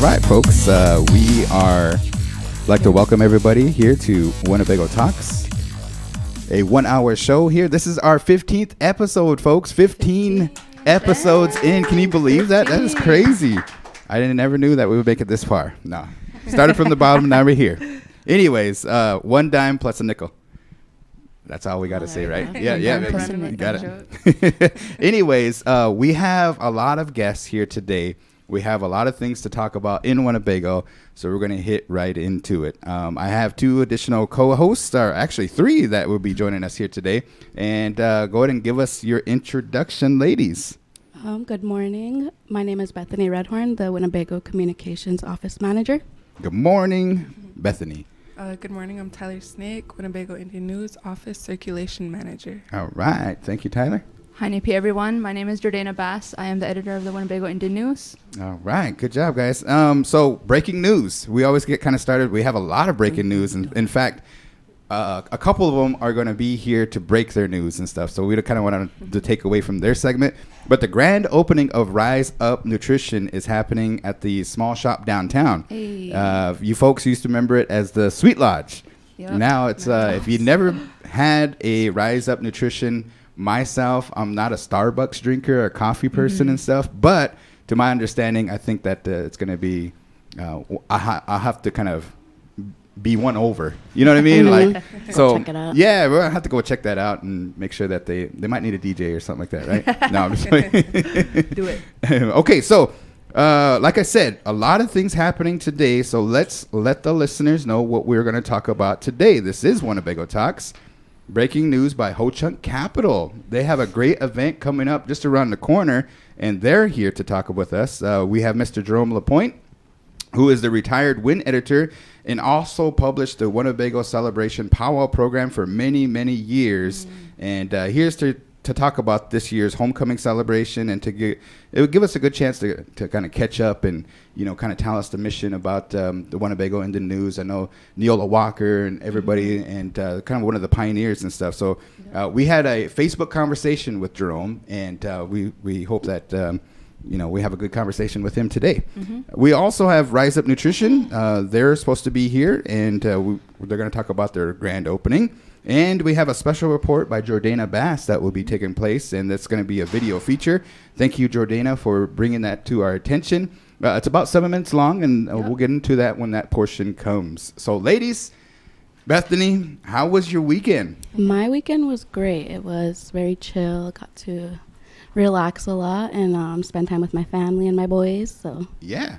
All right, folks. We are like to welcome everybody here to Winnebago Talks, a 1 hour show here. This is our 15th episode, folks. 15 episodes in. Can you believe that? That is crazy. Never knew that we would make it this far. No. Started from the bottom, now we're here. Anyways, one dime plus a nickel. That's all we got to say, right? Yeah, you got it. Anyways, we have a lot of guests here today. We have a lot of things to talk about in Winnebago, so we're going to hit right into it. I have two additional co-hosts, or actually three, that will be joining us here today. And go ahead and give us your introduction, ladies. Good morning. My name is Bethany Redhorn, the Winnebago Communications Office Manager. Good morning, Bethany. Good morning. I'm Tyler Snake, Winnebago Indian News Office Circulation Manager. All right. Thank you, Tyler. Hi, NP, everyone. My name is Jordana Bass. I am the editor of the Winnebago Indian News. All right. Good job, guys. So breaking news. We always get kind of started. We have a lot of breaking news. And in fact, a couple of them are going to be here to break their news and stuff. So we kind of want to take away from their segment. But the grand opening of Rise Up Nutrition is happening at the small shop downtown. Hey. You folks used to remember it as the Sweet Lodge. Yep. Now it's if you never had a Rise Up Nutrition, myself, I'm not a Starbucks drinker or a coffee person and stuff, but to my understanding, I think that it's going to be, I'll have to kind of be won over. You know what I mean? Like, so check it out. Yeah, we'll have to go check that out and make sure that they might need a DJ or something like that, right? No, I'm just kidding. Do it. Okay, so like I said, a lot of things happening today, so let's let the listeners know what we're going to talk about today. This is Winnebago Talks. Breaking news by Ho Chunk Capital. They have a great event coming up just around the corner, and they're here to talk with us. We have Mr. Jerome LaPointe, who is the retired W.I.N editor and also published the Winnebago Celebration Powwow program for many, many years. And here's to talk about this year's homecoming celebration, and it would give us a good chance to kind of catch up and, you know, kind of tell us the mission about the Winnebago Indian News. I know Neola Walker and everybody and kind of one of the pioneers and stuff. So we had a Facebook conversation with Jerome, and we hope that, you know, we have a good conversation with him today. We also have Rise Up Nutrition. They're supposed to be here, and they're going to talk about their grand opening. And we have a special report by Jordana Bass that will be taking place, and that's going to be a video feature. Thank you, Jordana, for bringing that to our attention. It's about 7 minutes long, and we'll get into that when that portion comes. So, ladies, Bethany, how was your weekend? My weekend was great. It was very chill. Got to relax a lot and spend time with my family and my boys. So Yeah.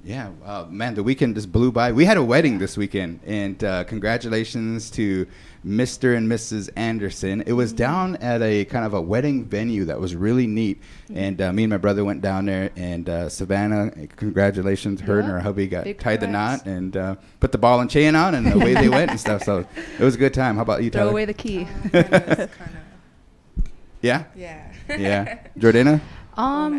Yeah, man, the weekend just blew by. We had a wedding this weekend, and congratulations to Mr. and Mrs. Anderson. It was down at a kind of a wedding venue that was really neat, and me and my brother went down there, and Savannah, congratulations, her and her hubby tied the knot and put the ball and chain on, and away they went and stuff, so it was a good time. How about you, Tyler? Throw away the key. Yeah? Yeah. Yeah. Jordana?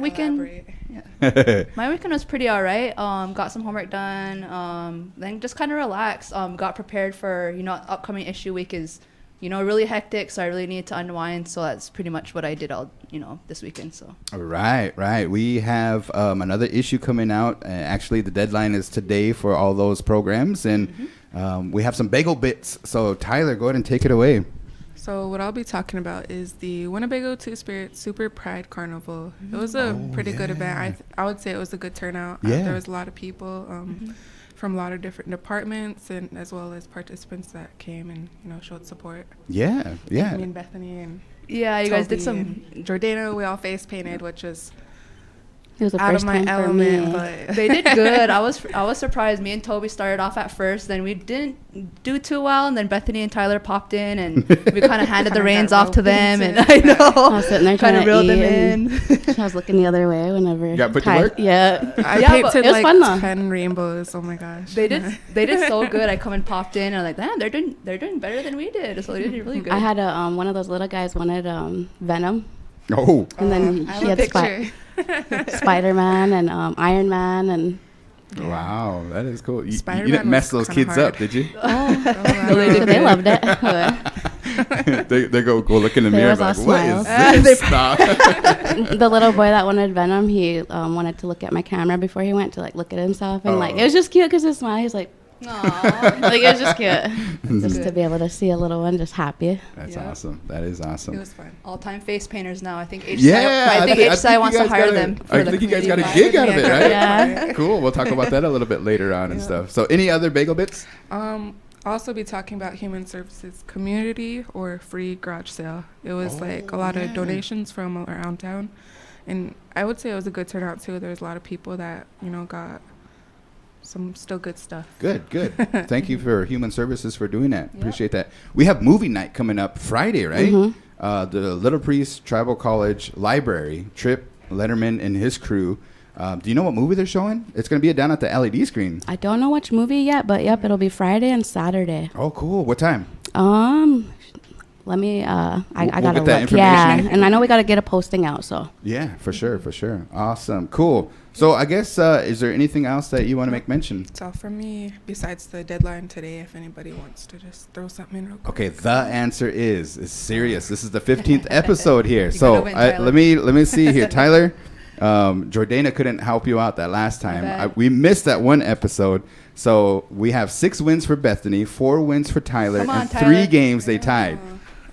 Weekend. Yeah. My weekend was pretty all right. Got some homework done. Then just kind of relaxed. Got prepared for, you know, upcoming issue week is, you know, really hectic. So I really needed to unwind. So that's pretty much what I did this weekend. So. Right. We have another issue coming out. Actually, the deadline is today for all those programs, and we have some bagel bits. So Tyler, go ahead and take it away. So what I'll be talking about is the Winnebago Two-Spirit Super Pride Carnival. It was a pretty good event. I would say it was a good turnout. Yeah. There was a lot of people from a lot of different departments, and as well as participants that came and, you know, showed support. Yeah. Me and Bethany and yeah, you guys did some. Jordana, we all face painted, which was it was the out first of my time element, for me. but They did good. I was surprised. Me and Toby started off at first, then we didn't do too well, and then Bethany and Tyler popped in, and we kind of handed the reins off to them, and I know I was sitting there kind of reeled them in. I was looking the other way whenever. You got put to work? Yeah. I Yeah, but painted it was like fun, though. 10 rainbows. Oh my gosh. They did so good. I come and popped in, and I'm like, damn, they're doing better than we did. So they did really good. I had one of those little guys wanted Venom, Oh. and then I he have had a picture. Spider-Man and Iron Man and. Wow, that is cool. You Spider-Man didn't mess was those kinda kids hard. up, did you? So they loved it. they go look in the mirror was like, all what is smiles. this stuff? The little boy that wanted Venom, he wanted to look at my camera before he went to like look at himself, and like it was just cute because his smile. He's like, Aww. like it was just cute, just to be able to see a little one just happy. That's Yeah. awesome. That is awesome. It was fun. All-time face painters now. I think HSI, Yeah, I think HSI wants you to guys hire got them. I think you guys got a gig out of it, right? Yeah. Cool. We'll talk about that a little bit later on and stuff. So, any other bagel bits? I'll also be talking about Human Services community or free garage sale. It was like a lot of donations from around town, and I would say it was a good turnout too. There was a lot of people that got some still good stuff. Good. Thank you for Human Services for doing that. Appreciate that. We have movie night coming up Friday, right? The Little Priest Tribal College Library, Trip Letterman and his crew. Do you know what movie they're showing? It's going to be down at the LED screen. I don't know which movie yet, but yep, it'll be Friday and Saturday. Oh, cool. What time? Let me. I We'll gotta get look. that Yeah, information. and I know we gotta get a posting out. So Yeah, for sure. Awesome. Cool. So I guess, is there anything else that you want to make mention? That's all from me, besides the deadline today, if anybody wants to just throw something in real quick. Okay, the answer is serious. This is the 15th episode here. You So gotta win, Tyler. let me see here. Tyler, Jordana couldn't help you out that last time. We missed that one episode. So we have 6 wins for Bethany, 4 wins for Tyler, Come on, and Tyler. 3 games they tied.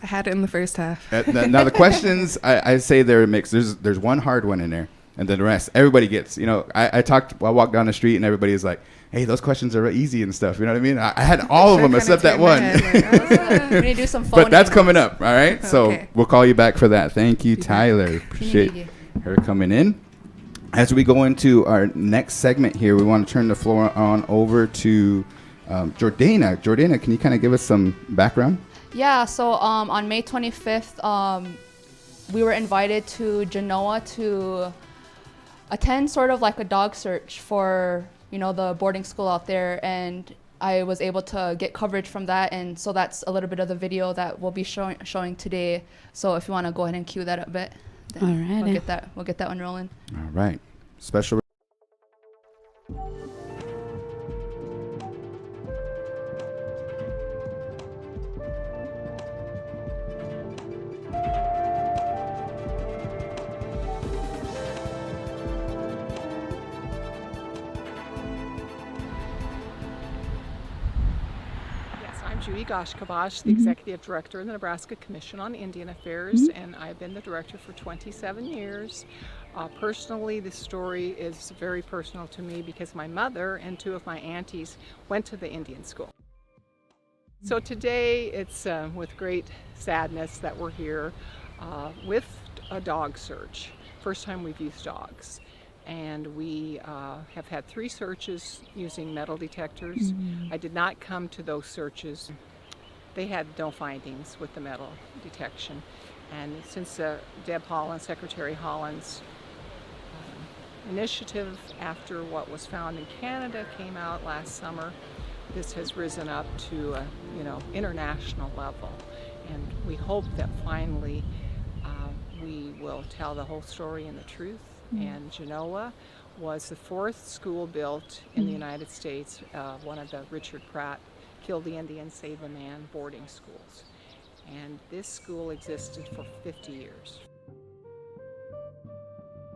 I had it in the first half. Now the questions, I say they're mixed. There's one hard one in there, and then the rest everybody gets. I walked down the street and everybody is like, "Hey, those questions are easy and stuff." You know what I mean? I had all of them except that one. We need to do some phone. But that's coming up, all right? So Okay. we'll call you back for that. Thank you, Tyler. Appreciate her coming in. As we go into our next segment here, we want to turn the floor on over to Jordana. Jordana, can you kind of give us some background? Yeah, so on May 25th, we were invited to GENOA to attend sort of like a dog search for, the boarding school out there. And I was able to get coverage from that. And so that's a little bit of the video that we'll be showing today. So if you want to go ahead and cue that up a bit, then Alrighty. we'll get that one rolling. All right. Special. I'm Judy Goshkabash, the Executive Director of the Nebraska Commission on Indian Affairs, and I've been the director for 27 years. Personally, this story is very personal to me because my mother and 2 of my aunties went to the Indian school. So today it's with great sadness that we're here with a dog search. First time we've used dogs. And we have had 3 searches using metal detectors. I did not come to those searches. They had no findings with the metal detection. And since Secretary Holland's initiative after what was found in Canada came out last summer, this has risen up to a international level. And we hope that finally we will tell the whole story and the truth. And GENOA was the 4th school built in the United States, one of the Richard Pratt Kill the Indian, Save the Man boarding schools. And this school existed for 50 years.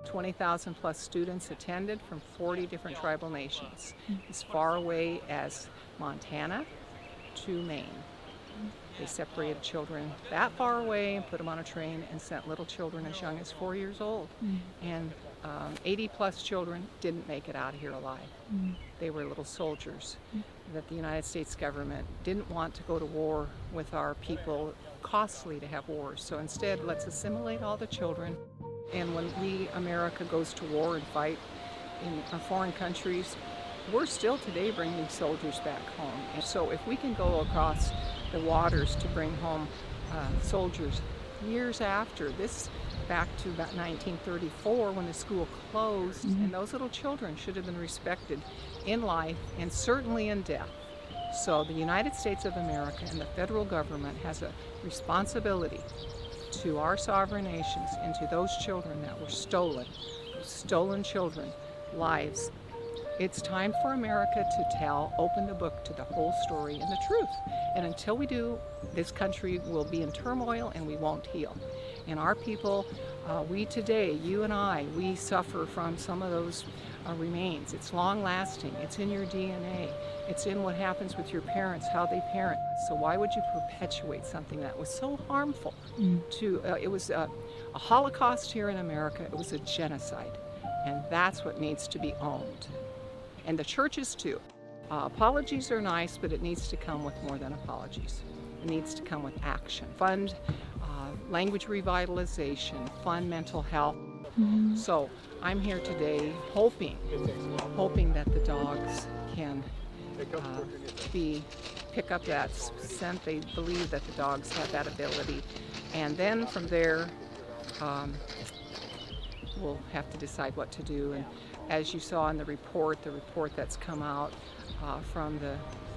20,000 plus students attended from 40 different tribal nations, as far away as Montana to Maine. They separated children that far away and put them on a train and sent little children as young as 4 years old. And 80 plus children didn't make it out of here alive. They were little soldiers that the United States government didn't want to go to war with our people. Costly to have wars. So instead, let's assimilate all the children. And when America goes to war and fight in foreign countries, we're still today bringing soldiers back home. And so if we can go across the waters to bring home soldiers years after this, back to about 1934 when the school closed, and those little children should have been respected in life and certainly in death. So the United States of America and the federal government has a responsibility to our sovereign nations and to those children that were stolen children, lives It's time for America to open the book to the whole story and the truth. And until we do, this country will be in turmoil and we won't heal. And our people, we today, you and I, we suffer from some of those remains. It's long lasting. It's in your DNA. It's in what happens with your parents, how they parent. So why would you perpetuate something that was so harmful to, it was a Holocaust here in America. It was a genocide. And that's what needs to be owned. And the churches too. Apologies are nice, but it needs to come with more than apologies. It needs to come with action. Fund language revitalization, fund mental health. So I'm here today hoping that the dogs can pick up that scent. They believe that the dogs have that ability. And then from there, we'll have to decide what to do. And as you saw in the report that's come out from the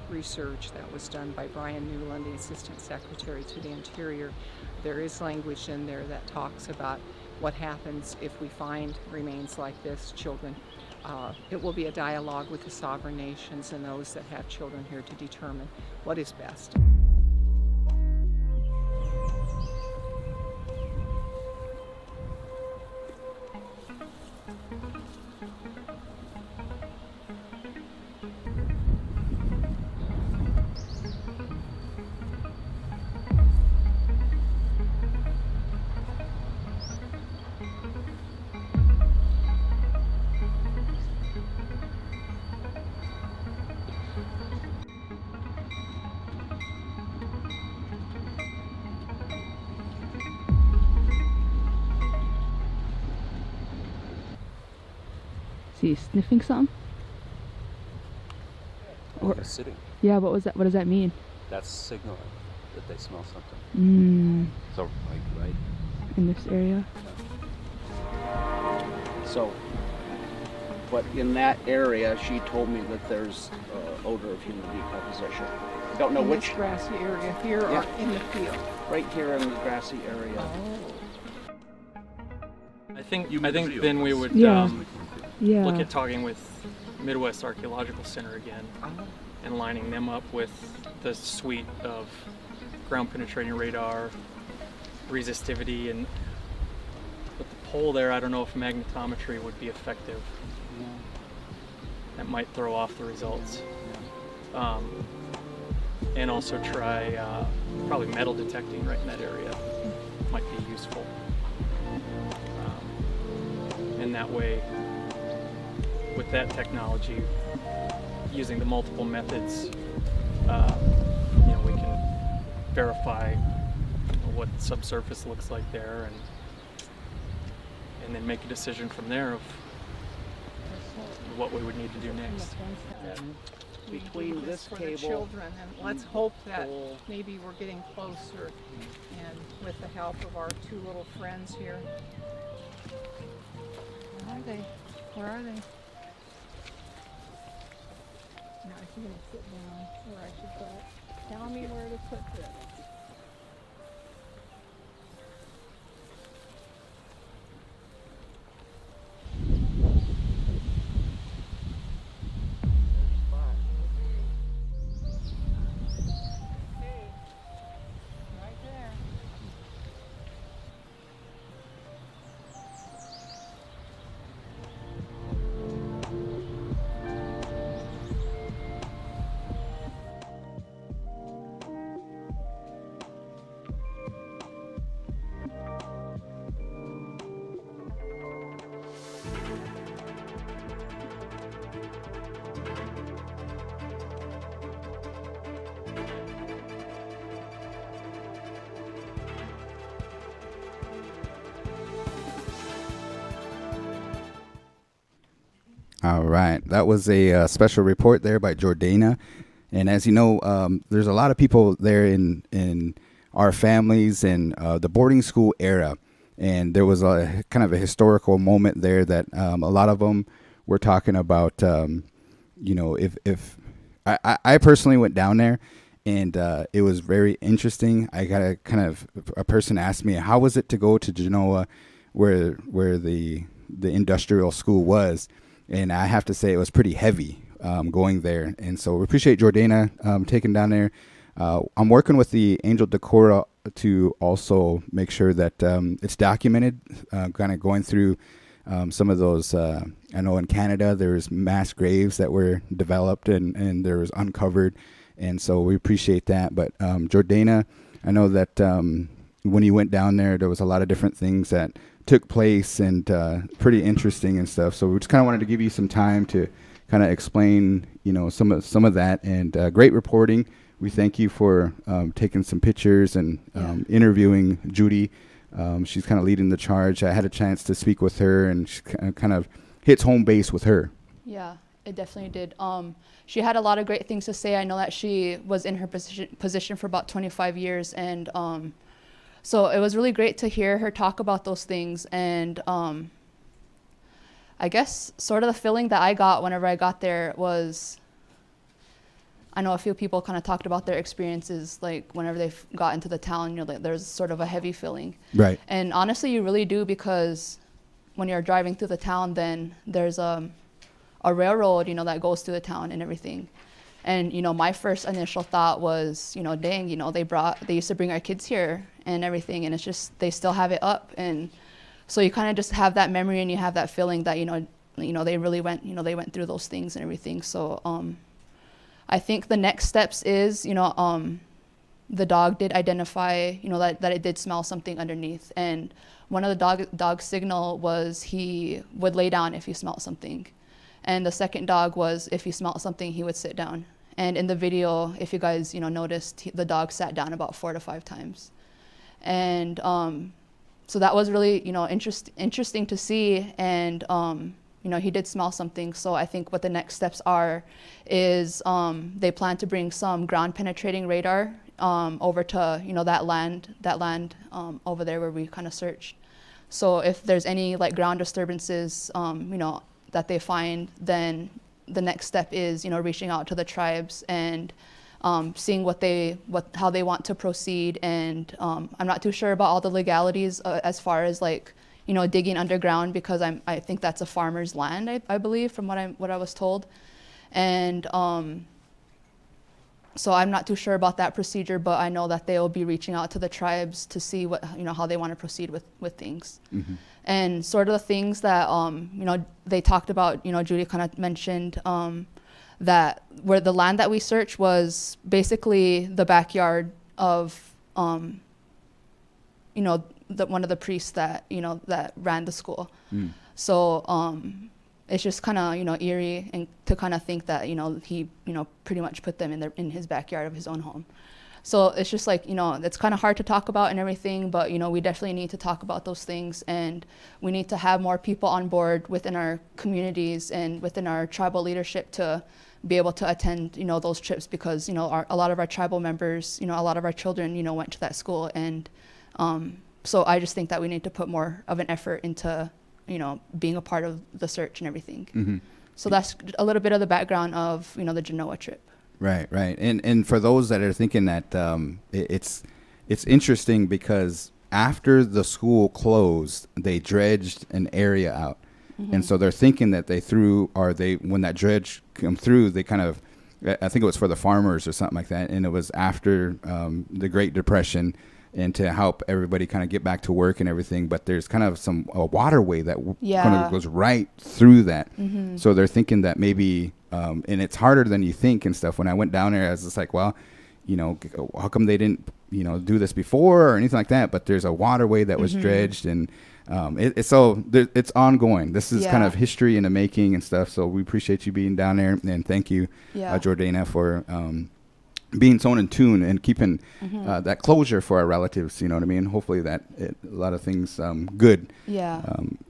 research that was done by Brian Newland, the Assistant Secretary to the Interior, there is language in there that talks about what happens if we find remains like this, children. It will be a dialogue with the sovereign nations and those that have children here to determine what is best. Is he sniffing something? Or sitting. yeah, what was that? What does that mean? That's signaling that they smell something. So like right In this area. So, but in that area, she told me that there's odor of human decomposition. I don't know in which. This grassy area here or in the field? Right here in the grassy area. Oh. I think then we would Yeah. look at talking with Midwest Archaeological Center again and lining them up with the suite of ground penetrating radar, resistivity, and with the pole there, I don't know if magnetometry would be effective. That might throw off the results. And also try probably metal detecting right in that area might be useful. And that way, with that technology, using the multiple methods, we can verify what subsurface looks like there, and then make a decision from there of what we would need to do next. Between this for cable the children, and let's hope that maybe we're getting closer, and with the help of our two little friends here. Where are they? Where are they? Now I'm gonna sit down where I should put. Tell me where to put this. All right. That was a special report there by Jordana. And as you know, there's a lot of people there in our families and the boarding school era. And there was a kind of a historical moment there that a lot of them were talking about, if I personally went down there, and it was very interesting. I got a person asked me, how was it to go to GENOA where the industrial school was? and I have to say it was pretty heavy going there. And so we appreciate Jordana taking down there. I'm working with the Angel DeCora to also make sure that it's documented, kind of going through some of those. I know in Canada there's mass graves that were developed and there was uncovered, and so we appreciate that. But Jordana, I know that when you went down there was a lot of different things that took place and pretty interesting and stuff. So we just kind of wanted to give you some time to kind of explain, some of that, and great reporting. We thank you for taking some pictures and interviewing Judy. She's kind of leading the charge. I had a chance to speak with her, and she kind of hits home base with her. Yeah, it definitely did. She had a lot of great things to say. I know that she was in her position for about 25 years, and so it was really great to hear her talk about those things. And I guess sort of the feeling that I got whenever I got there was, I know a few people kind of talked about their experiences, like whenever they got into the town, there's sort of a heavy feeling. Right. And honestly, you really do, because when you're driving through the town, then there's a railroad, that goes through the town and everything. And, my first initial thought was, dang, they used to bring our kids here and everything, and it's just, they still have it up. And so you kind of just have that memory, and you have that feeling that, they really went, they went through those things and everything. So, I think the next steps is, the dog did identify, that it did smell something underneath. And one of the dog's signal was he would lay down if he smelled something. And the second dog was if he smelled something, he would sit down. And in the video, if you guys, noticed, the dog sat down about 4 to 5 times. And so that was really, interesting to see. And, he did smell something. So I think what the next steps are is they plan to bring some ground penetrating radar over to, that land over there where we kind of searched. So if there's any like ground disturbances, that they find, then the next step is, reaching out to the tribes and seeing how they want to proceed. And I'm not too sure about all the legalities as far as like, digging underground, because I think that's a farmer's land, I believe, from what I was told. And so I'm not too sure about that procedure, but I know that they will be reaching out to the tribes to see what, how they want to proceed with things. Mm-hmm. And sort of the things that, they talked about, Judy kind of mentioned that where the land that we searched was basically the backyard of, one of the priests that, that ran the school. Mm. So it's just kind of, eerie, and to kind of think that, he, pretty much put them in his backyard of his own home. So it's just like, it's kind of hard to talk about and everything, but, we definitely need to talk about those things, and we need to have more people on board within our communities and within our tribal leadership to be able to attend, those trips, because, a lot of our tribal members, a lot of our children, went to that school. And so I just think that we need to put more of an effort into, being a part of the search and everything. Mm-hmm. So that's a little bit of the background of, the GENOA trip. Right. And for those that are thinking that it's interesting, because after the school closed, they dredged an area out. Mm-hmm. And so they're thinking that when that dredge come through, they kind of, I think it was for the farmers or something like that. And it was after the Great Depression, and to help everybody kind of get back to work and everything. But there's kind of a waterway that kind of goes right through that. Mm-hmm. So they're thinking that maybe, and it's harder than you think and stuff. When I went down there, I was just like, well, how come they didn't, do this before or anything like that? But there's a waterway that was dredged, and it's ongoing. This is kind of history in the making and stuff. So we appreciate you being down there, and thank you, Jordana, for being so in tune and keeping that closure for our relatives. You know what I mean? Hopefully a lot of things good. Yeah.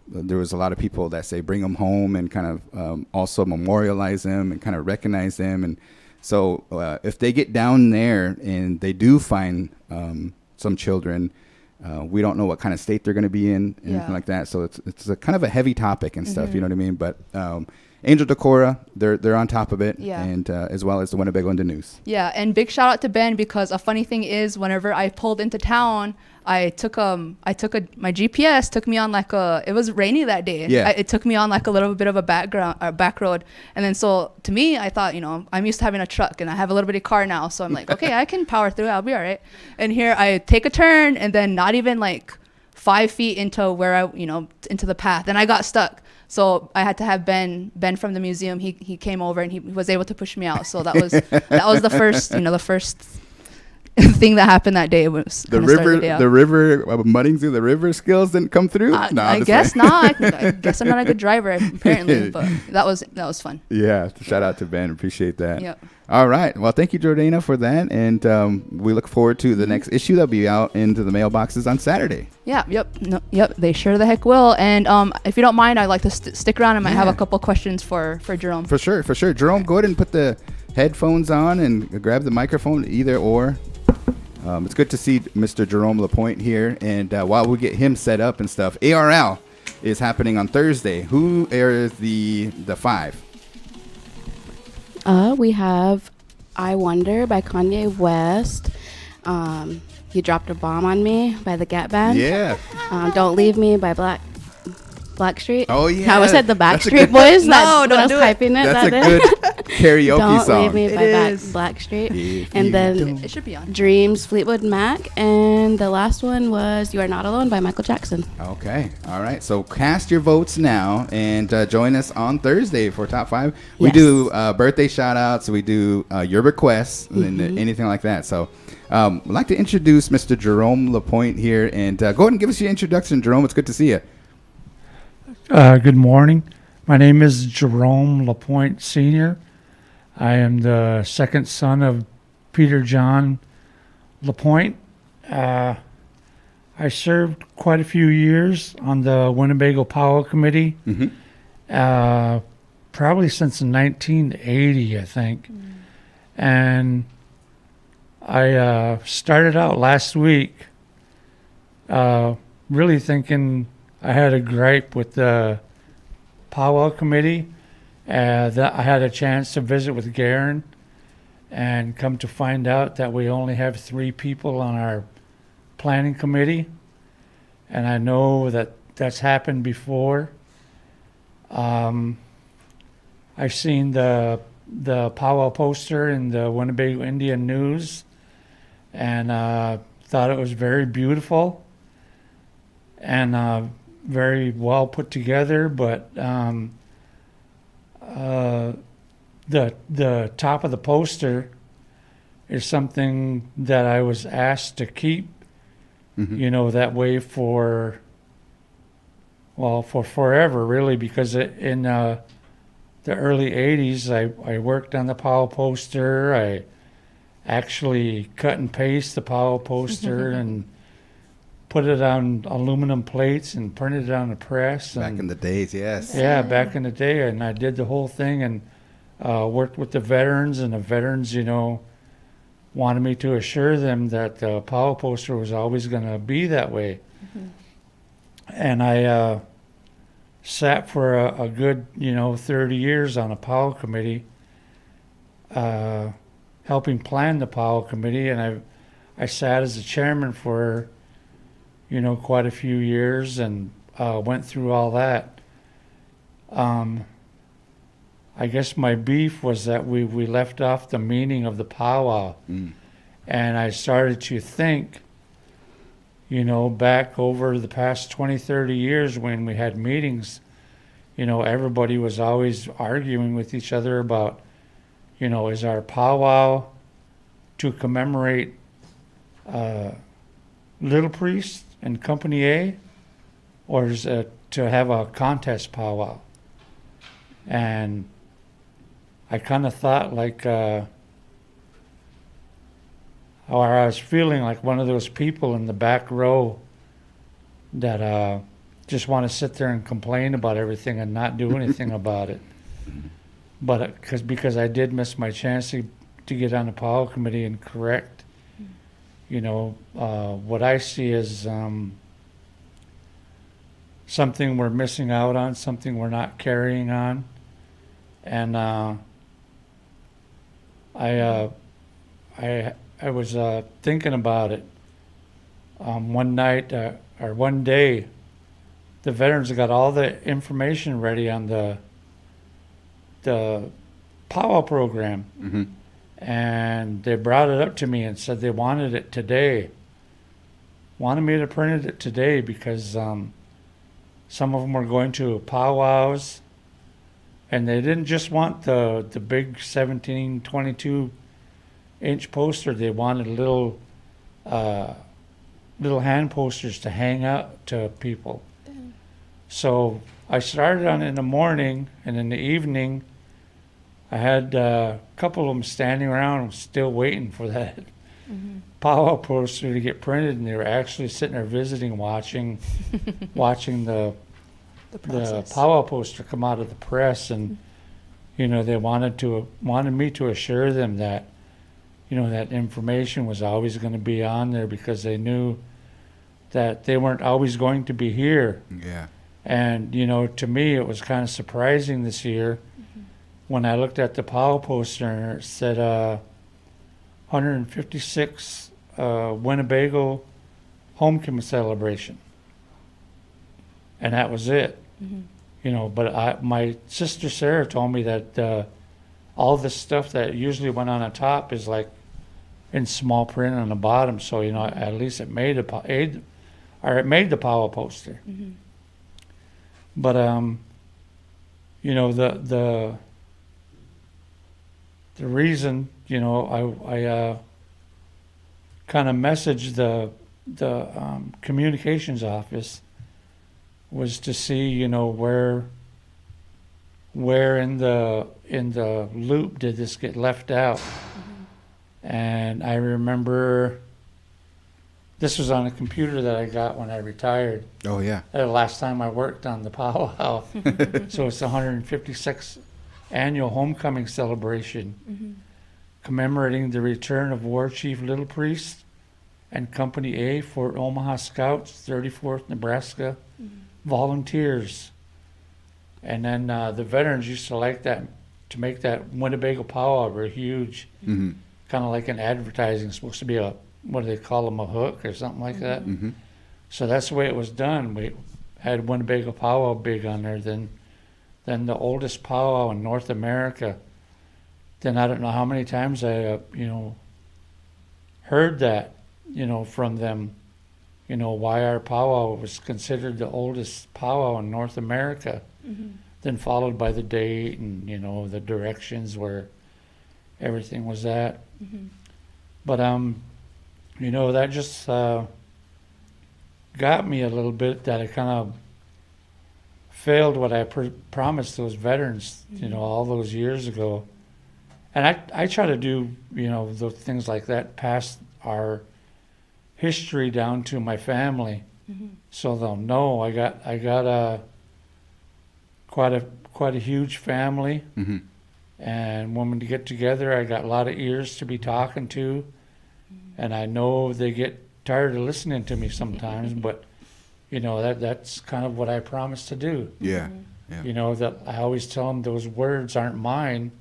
There was a lot of people that say bring them home, and kind of also memorialize them and kind of recognize them. And so if they get down there and they do find some children, we don't know what kind of state they're going to be in, anything like that. So it's a kind of a heavy topic and stuff. You know what I mean? But Angel DeCora, they're on top of it, Yeah. and as well as the Winnebago Indian News. Yeah, and big shout out to Ben, because a funny thing is, whenever I pulled into town, my GPS took me on like it was rainy that day. Yeah. It took me on like a little bit of a back road. And then so to me, I thought, I'm used to having a truck and I have a little bitty car now. So I'm like, okay, I can power through. I'll be all right. And here I take a turn and then not even like 5 feet into where into the path. And I got stuck. So I had to have Ben from the museum. He came over and he was able to push me out. So that was the first, the first thing that happened that day. Was the river mudding through the river skills didn't come through. I guess not. I guess I'm not a good driver apparently, but that was fun. Yeah, shout out to Ben. Appreciate that. Yep. All right. Well, thank you, Jordana, for that, and we look forward to the next issue that'll be out into the mailboxes on Saturday. Yeah. Yep. They sure the heck will. And if you don't mind, I'd like to stick around. I might have a couple questions for Jerome. For sure. Jerome, go ahead and put the headphones on and grab the microphone, either or. It's good to see Mr. Jerome LaPointe here, and while we get him set up and stuff, ARL is happening on Thursday. Who airs the 5? We have I Wonder by Kanye West. You Dropped a Bomb on Me by the Gap Band. Yeah. Don't Leave Me by Blackstreet. Oh, yeah. I always said the Backstreet Boys. No, don't do it. Typing it. That's a good karaoke Don't song. Leave Me by Blackstreet. And then It should be on. Dreams, Fleetwood Mac. And the last one was You Are Not Alone by Michael Jackson. Okay. All right. So cast your votes now and join us on Thursday for Top 5. We Yes. do birthday shout outs. We do your requests and anything like that. So I'd like to introduce Mr. Jerome LaPointe here. And go ahead and give us your introduction, Jerome. It's good to see you. Good morning. My name is Jerome LaPointe Sr. I am the second son of Peter John LaPointe. I served quite a few years on the Winnebago Powwow Committee, probably since 1980, I think. And I started out last week really thinking I had a gripe with the Powwow Committee. That I had a chance to visit with Garan and come to find out that we only have 3 people on our planning committee. And I know that that's happened before. I've seen the powwow poster in the Winnebago Indian News and thought it was very beautiful and very well put together, but the top of the poster is something that I was asked to keep, that way for forever, really, because in the early 80s, I worked on the powwow poster. I actually cut and paste the powwow poster and put it on aluminum plates and printed it on the press. Back in the days, yes. Yeah, back in the day, and I did the whole thing and worked with the veterans, and the veterans, wanted me to assure them that the powwow poster was always going to be that way. And I sat for a good, 30 years on a powwow committee, helping plan the powwow committee, and I sat as the chairman for quite a few years and went through all that. I guess my beef was that we left off the meaning of the powwow. And I started to think, back over the past 20, 30 years when we had meetings, everybody was always arguing with each other about, is our powwow to commemorate Little Priest and Company A, or is it to have a contest powwow? And I kind of thought like, or I was feeling like one of those people in the back row that just want to sit there and complain about everything and not do anything about it. But because I did miss my chance to get on the powwow committee and correct, what I see is something we're missing out on, something we're not carrying on. And I was thinking about it. One night or one day, the veterans got all the information ready on the powwow program, and they brought it up to me and said they wanted it today. Wanted me to print it today because some of them were going to powwows, and they didn't just want the big 17, 22-inch poster. They wanted little hand posters to hang out to people. So I started on it in the morning, and in the evening, I had a couple of them standing around still waiting for that powwow poster to get printed, and they were actually sitting there visiting, watching the powwow poster come out of the press. And you know, they wanted me to assure them that, you know, that information was always going to be on there, because they knew that they weren't always going to be here. Yeah. And you know, to me, it was kind of surprising this year when I looked at the powwow poster and it said 156 Winnebago Homecoming Celebration, and that was it. You know, but my sister Sarah told me that all the stuff that usually went on the top is like in small print on the bottom. So you know, at least it made the powwow poster. But you know, the reason, you know, I kind of messaged the communications office was to see, you know, where in the loop did this get left out. And I remember this was on a computer that I got when I retired. Oh yeah. The last time I worked on the powwow. So it's the 156th Annual Homecoming Celebration, commemorating the return of War Chief Little Priest and Company A, Fort Omaha Scouts, 34th Nebraska volunteers. And then the veterans used to like that, to make that Winnebago powwow very huge, kind of like an advertising, supposed to be a, what do they call them, a hook or something like that. So that's the way it was done. We had Winnebago powwow big on there. Then the oldest powwow in North America. Then I don't know how many times I, you know, heard that, you know, from them, you know, why our powwow was considered the oldest powwow in North America. Then followed by the date and, you know, the directions where everything was at. But you know, that just got me a little bit, that I kind of failed what I promised those veterans, you know, all those years ago. And I try to do, you know, those things like that, pass our history down to my family, so they'll know. I got quite a huge family, and when we get together, I got a lot of ears to be talking to, and I know they get tired of listening to me sometimes, but you know, that's kind of what I promised to do. Yeah. You know, that I always tell them those words aren't mine,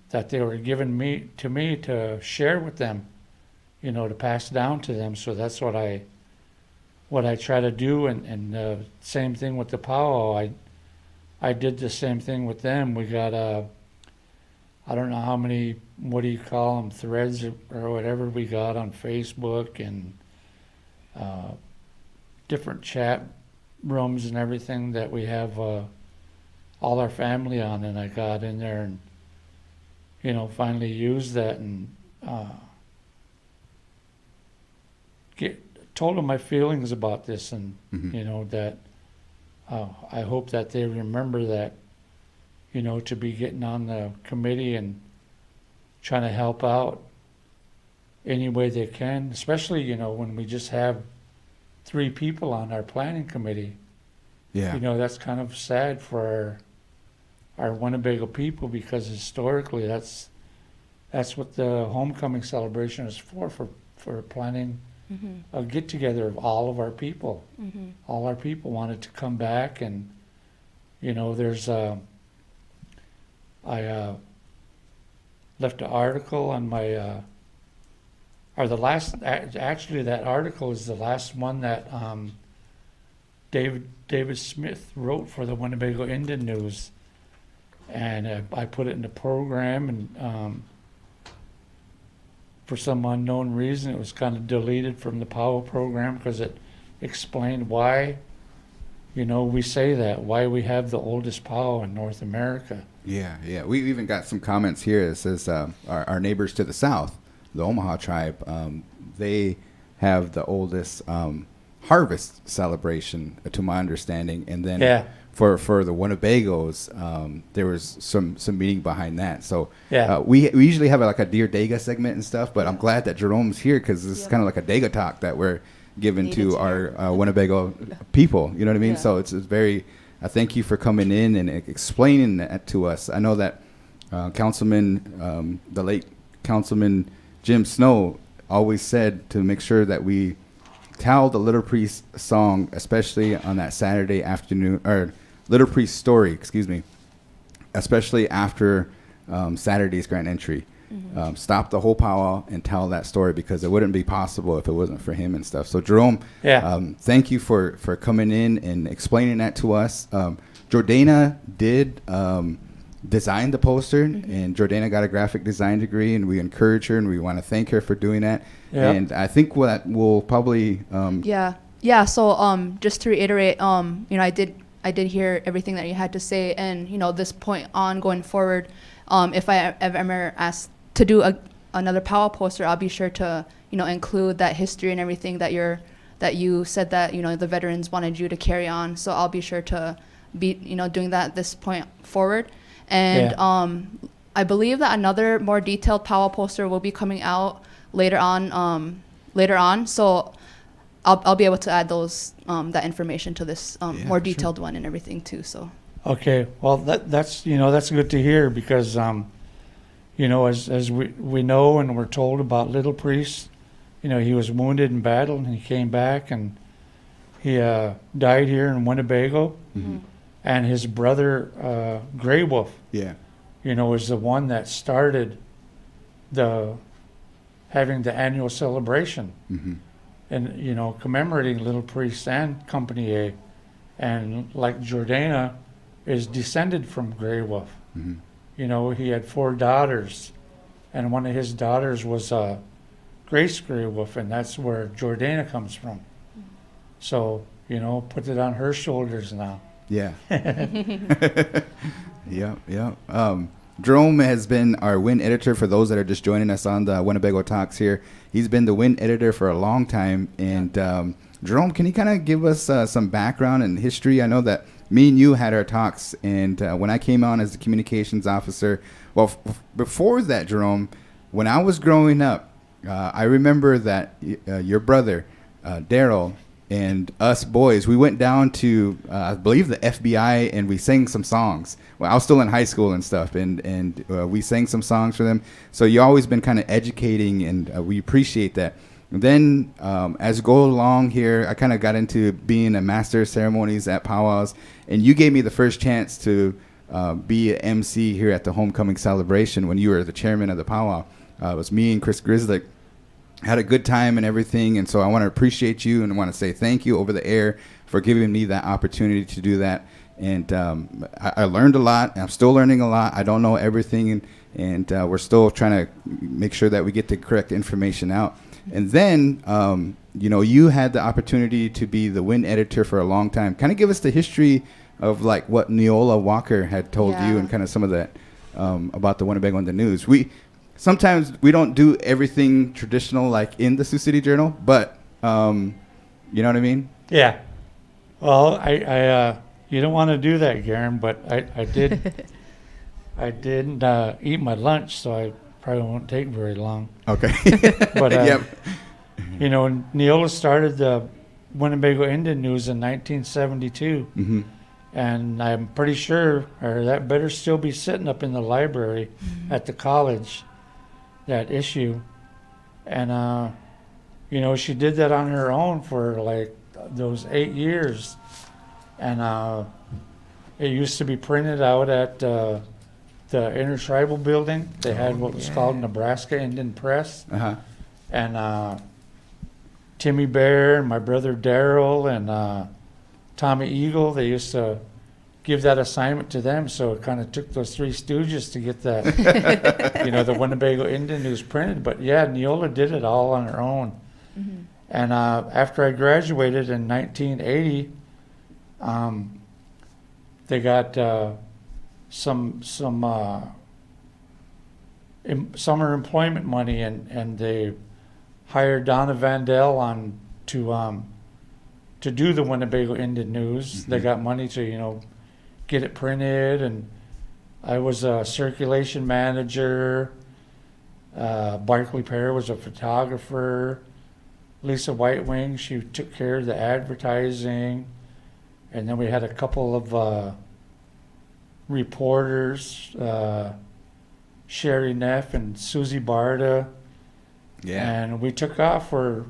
that they were given to me to share with them, you know, to pass down to them. So that's what I try to do. And same thing with the powwow. I did the same thing with them. We got I don't know how many, what do you call them, threads or whatever we got on Facebook, and different chat rooms and everything that we have all our family on. And I got in there and, you know, finally used that and told them my feelings about this, and you know, that I hope that they remember that, you know, to be getting on the committee and trying to help out any way they can, especially, you know, when we just have 3 people on our planning committee. Yeah. You know, that's kind of sad for our Winnebago people, because historically that's what the homecoming celebration is for planning a get together of all of our people. All our people wanted to come back, and you know, there's a I left an article on my, or the last, actually that article is the last one that David Smith wrote for the Winnebago Indian News. And I put it in the program, and for some unknown reason, it was kind of deleted from the Powell program because it explained why, we say that, why we have the oldest Powell in North America. Yeah, yeah. We even got some comments here. It says our neighbors to the south, the Omaha tribe, they have the oldest harvest celebration, to my understanding. And then for the Winnebagos, there was some meaning behind that. So we usually have like a Dear Dega segment and stuff, but I'm glad that Jerome's here because this is kind of like a Dega talk that we're giving to our Winnebago people. You know what I mean? Yeah. So it's very. I thank you for coming in and explaining that to us. I know that the late Councilman Jim Snow always said to make sure that we tell the Little Priest song, especially on that Saturday afternoon, or Little Priest story, excuse me, especially after Saturday's grand entry. Mm-hmm. Stop the whole powwow and tell that story because it wouldn't be possible if it wasn't for him and stuff. So Jerome, thank you for coming in and explaining that to us. Jordana did design the poster, and Jordana got a graphic design degree, and we encourage her and we want to thank her for doing that. Yep. And I think that we'll probably so just to reiterate, I did hear everything that you had to say, and this point on going forward, if I ever asked to do another powwow poster, I'll be sure to include that history and everything that you said that the veterans wanted you to carry on. So I'll be sure to be doing that at this point forward. And I believe that another more detailed powwow poster will be coming out later on. So I'll be able to add those that information to this more detailed one and everything too. So. Okay, well that's that's good to hear because as we know and we're told about Little Priest, he was wounded in battle and he came back and he died here in Winnebago, and his brother Gray Wolf, was the one that started having the annual celebration, and commemorating Little Priest and Company A, and like Jordana is descended from Gray Wolf. He had 4 daughters, and one of his daughters was Grace Gray Wolf, and that's where Jordana comes from. So, put it on her shoulders now. Yeah. Yeah. Jerome has been our WIN editor for those that are just joining us on the Winnebago Talks here. He's been the WIN editor for a long time. And Jerome, can you kind of give us some background and history? I know that me and you had our talks, and when I came on as the communications officer, before that, Jerome, when I was growing up, I remember that your brother, Daryl, and us boys, we went down to, I believe, the FBI, and we sang some songs. Well, I was still in high school and stuff, and we sang some songs for them. So you've always been kind of educating, and we appreciate that. And then as we go along here, I kind of got into being a master of ceremonies at powwows, and you gave me the first chance to be an MC here at the homecoming celebration when you were the chairman of the powwow. It was me and Chris Grislick. Had a good time and everything, and so I want to appreciate you and want to say thank you over the air for giving me that opportunity to do that. And I learned a lot, and I'm still learning a lot. I don't know everything, and we're still trying to make sure that we get the correct information out. And then, you had the opportunity to be the WIN editor for a long time. Kind of give us the history of like what Neola Walker had told you and kind of some of that about the Winnebago Indian News. Sometimes we don't do everything traditional like in the Sioux City Journal, but you know what I mean? Yeah. Well, I you don't want to do that, Garan, but I did. I didn't eat my lunch, so I probably won't take very long. Okay. But Neola started the Winnebago Indian News in 1972, and I'm pretty sure, or that better still be sitting up in the library at the college. That issue, and she did that on her own for like those 8 years, and it used to be printed out at the intertribal building. They had what was called Nebraska Indian Press. And Timmy Bear and my brother Daryl and Tommy Eagle, they used to give that assignment to them. So it kind of took those Three Stooges to get that, you know, the Winnebago Indian News printed. But yeah, Neola did it all on her own. And after I graduated in 1980, they got some summer employment money, and they hired Donna Vandell on to do the Winnebago Indian News. They got money to, you know, get it printed, and I was a circulation manager. Barkley Pear was a photographer. Lisa Whitewing, she took care of the advertising. And then we had a couple of reporters, Sherry Neff and Susie Barta. And we took off for,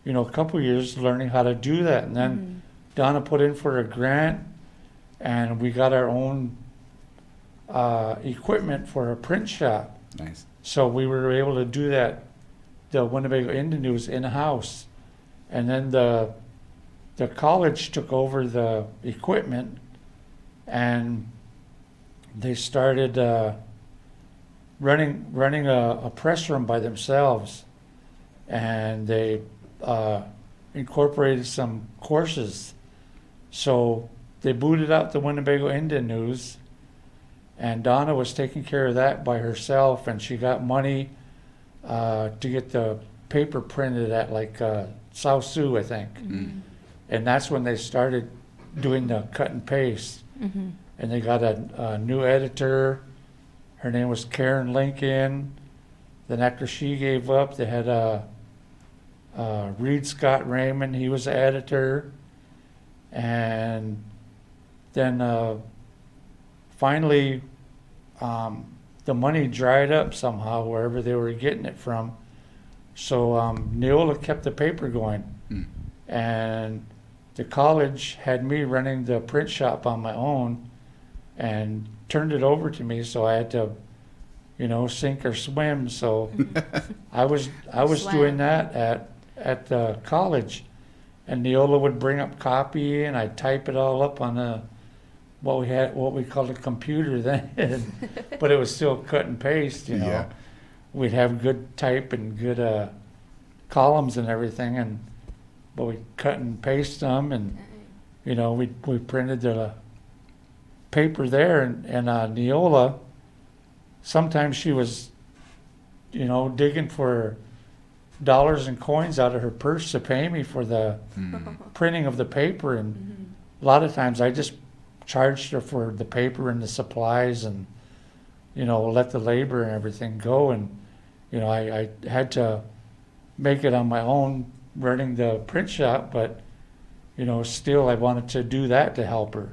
you know, a couple of years learning how to do that. And then Donna put in for a grant, and we got our own equipment for a print shop. Nice. So we were able to do that, the Winnebago Indian News in-house. And then the college took over the equipment, and they started running a press room by themselves, and they incorporated some courses. So they booted out the Winnebago Indian News, and Donna was taking care of that by herself, and she got money to get the paper printed at like South Sioux, I think. And that's when they started doing the cut and paste. And they got a new editor. Her name was Karen Lincoln. Then after she gave up, they had Reed Scott Raymond. He was the editor. And then finally, the money dried up somehow wherever they were getting it from. So Neola kept the paper going. And the college had me running the print shop on my own and turned it over to me, so I had to, you know, sink or swim. So I was doing that at the college, and Neola would bring up copy, and I'd type it all up on what we called a computer then, but it was still cut and paste. You know, we'd have good type and good columns and everything, but we cut and paste them, and you know, we printed the paper there, and Neola, sometimes she was, you know, digging for dollars and coins out of her purse to pay me for the printing of the paper, and a lot of times I just charged her for the paper and the supplies, and you know, let the labor and everything go, and you know, I had to make it on my own running the print shop, but you know, still I wanted to do that to help her.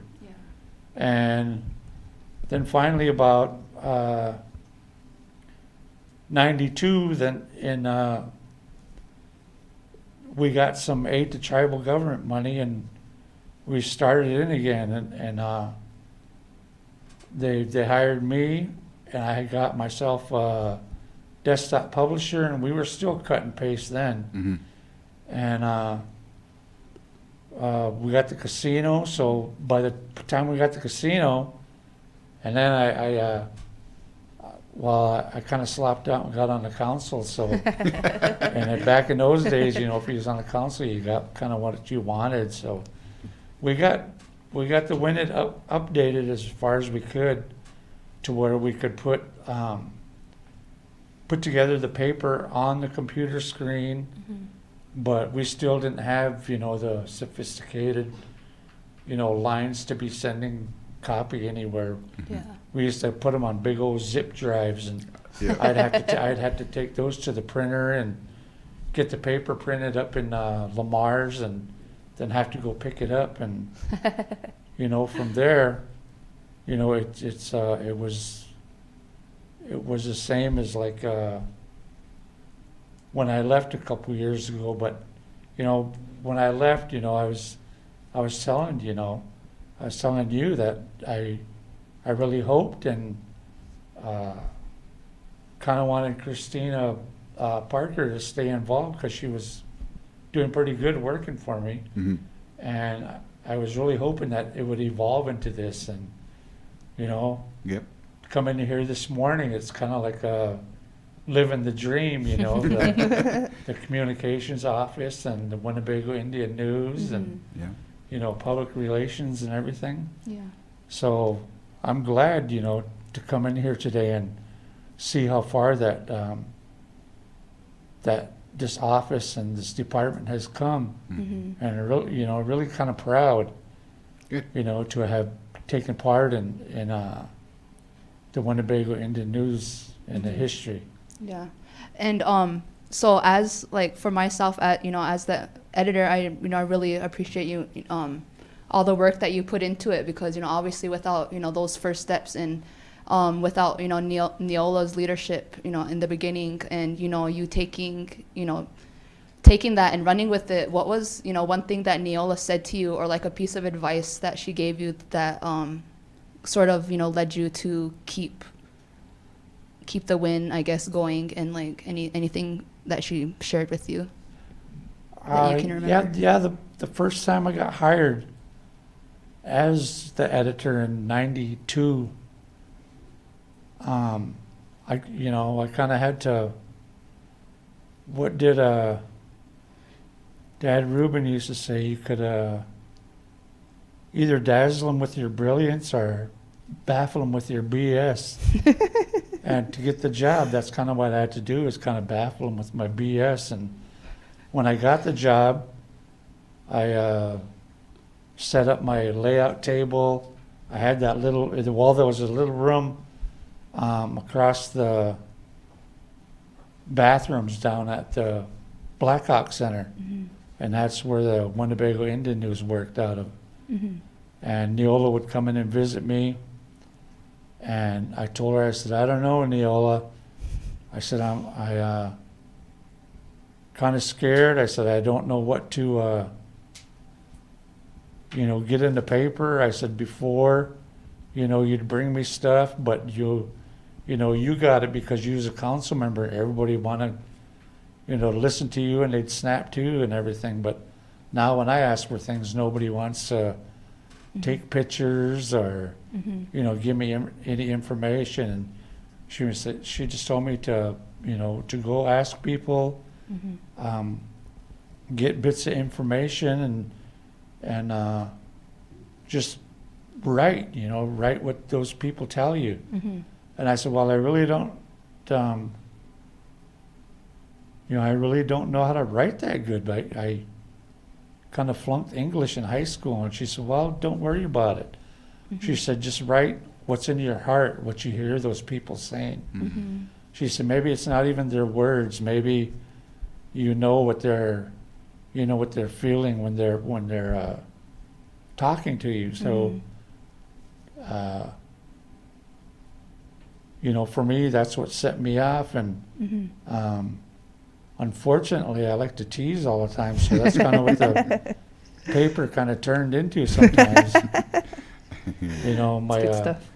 And then finally about 92, then we got some aid to tribal government money, and we started in again, and they hired me, and I got myself a desktop publisher, and we were still cut and paste then. And we got the casino, so by the time we got the casino, and then I kind of slopped out and got on the council, so, and back in those days, you know, if you was on the council, you got kind of what you wanted, so we got the WIN it updated as far as we could to where we could put together the paper on the computer screen. But we still didn't have, you know, the sophisticated, you know, lines to be sending copy anywhere. We used to put them on big old zip drives, and I'd have to take those to the printer and get the paper printed up in Lamar's, and then have to go pick it up, and you know, from there, you know, it was the same as like. When I left a couple years ago, but you know, when I left, you know, I was telling you that I really hoped and kind of wanted Christina Parker to stay involved because she was doing pretty good working for me. Mm-hmm. And I was really hoping that it would evolve into this. And, you know, Yep. coming in here this morning, it's kind of like living the dream, you know, the communications office and the Winnebago Indian News and, Yeah. you know, public relations and everything. Yeah. So I'm glad, you know, to come in here today and see how far that that this office and this department has come, Mm-hmm. and really kind of proud, Good. you know, to have taken part in the Winnebago Indian News and the history. Yeah. And so as like for myself as the editor, I really appreciate you all the work that you put into it, because obviously without those first steps and without Neola's leadership in the beginning, and you taking that and running with it, what was one thing that Neola said to you, or like a piece of advice that she gave you that sort of led you to keep the WIN, I guess, going, and like anything that she shared with you that you can remember? Yeah. The first time I got hired as the editor in '92, I kind of had to. What did Dad Rubin used to say? You could either dazzle them with your brilliance or baffle them with your BS. And to get the job, that's kind of what I had to do, is kind of baffle them with my BS. And when I got the job, I set up my layout table. I had that there was a little room across the bathrooms down at the Blackhawk Center. Mm-hmm. And that's where the Winnebago Indian News worked out of. Mm-hmm. And Neola would come in and visit me. And I told her, I said, I don't know, Neola. I said, I kind of scared. I said, I don't know what to, get in the paper. I said, before, you'd bring me stuff, but you got it because you was a council member. Everybody wanted, to listen to you, and they'd snap to you and everything. But now when I ask for things, nobody wants to take pictures or, give me any information. And she just told me to, to go ask people, get bits of information and just write what those people tell you. Mm-hmm. And I said, well, I really don't, I really don't know how to write that good. But I kind of flunked English in high school. And she said, well, don't worry about it. Mm-hmm. She said, just write what's in your heart, what you hear those people saying. Mm-hmm. She said, maybe it's not even their words. Maybe what they're feeling when they're talking to you. So, for me, that's what set me off. And unfortunately, I like to tease all the time. So that's kind of what the paper kind of turned into sometimes. Good stuff.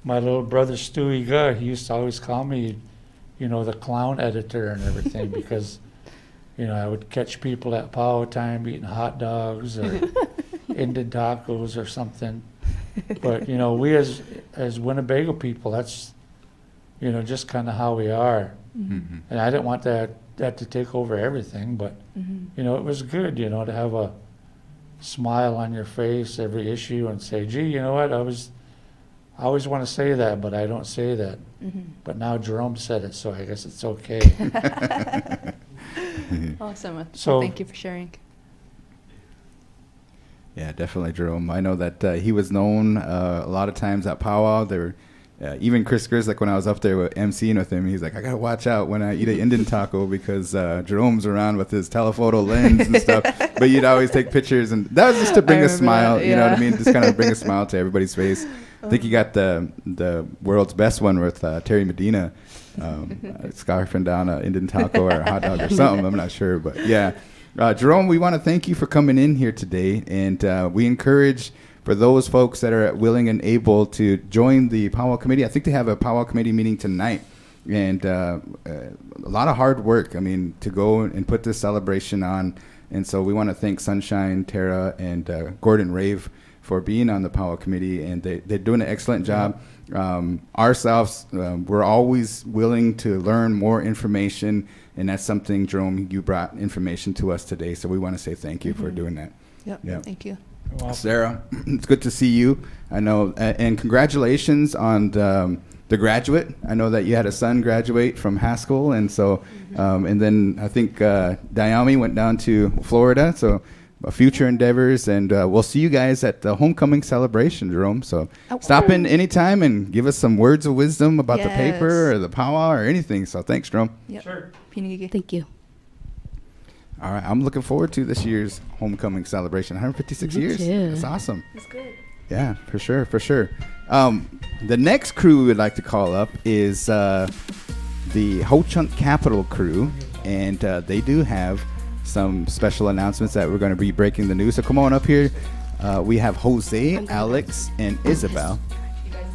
My little brother Stewie Guh, he used to always call me, the clown editor and everything because, I would catch people at power time eating hot dogs or Indian tacos or something. But, we as Winnebago people, that's, just kind of how we are. Mm-hmm. And I didn't want that to take over everything, but, it was good, to have a smile on your face every issue and say, gee, you know what, I always want to say that, but I don't say that. But now Jerome said it, so I guess it's okay. Awesome. So- Thank you for sharing. Yeah, definitely, Jerome. I know that he was known a lot of times at powwow. There, even Chris Gris, like when I was up there with emceeing with him, he's like, I gotta watch out when I eat an Indian taco because Jerome's around with his telephoto lens and stuff. But you'd always take pictures, and that was just to bring a smile. that, You know what I yeah. mean? Just kind of bring a smile to everybody's face. I think you got the world's best one with Terry Medina, scarfing down an Indian taco or a hot dog or something. I'm not sure, but yeah. Jerome, we want to thank you for coming in here today, and we encourage for those folks that are willing and able to join the powwow committee. I think they have a powwow committee meeting tonight, and a lot of hard work. I mean, to go and put this celebration on. And so we want to thank Sunshine, Tara, and Gordon Rave for being on the powwow committee, and they're doing an excellent job. Ourselves, we're always willing to learn more information, and that's something, Jerome, you brought information to us today, so we want to say thank you for doing that. Yep. Thank you. Sarah, it's good to see you. I know, and congratulations on the graduate. I know that you had a son graduate from Haskell, and so, and then I think Diami went down to Florida, so future endeavors, and we'll see you guys at the homecoming celebration, Jerome. So stop in anytime and give us some words of wisdom about the paper or the powwow or anything. So thanks, Jerome. Yep. Sure. Thank you. All right, I'm looking forward to this year's homecoming celebration. 156 years. That's awesome. That's good. Yeah, for sure, for sure. The next crew we would like to call up is the Ho-Chunk Capital crew, and they do have some special announcements that we're going to be breaking the news. So come on up here. We have Jose, Alex, and Isabel,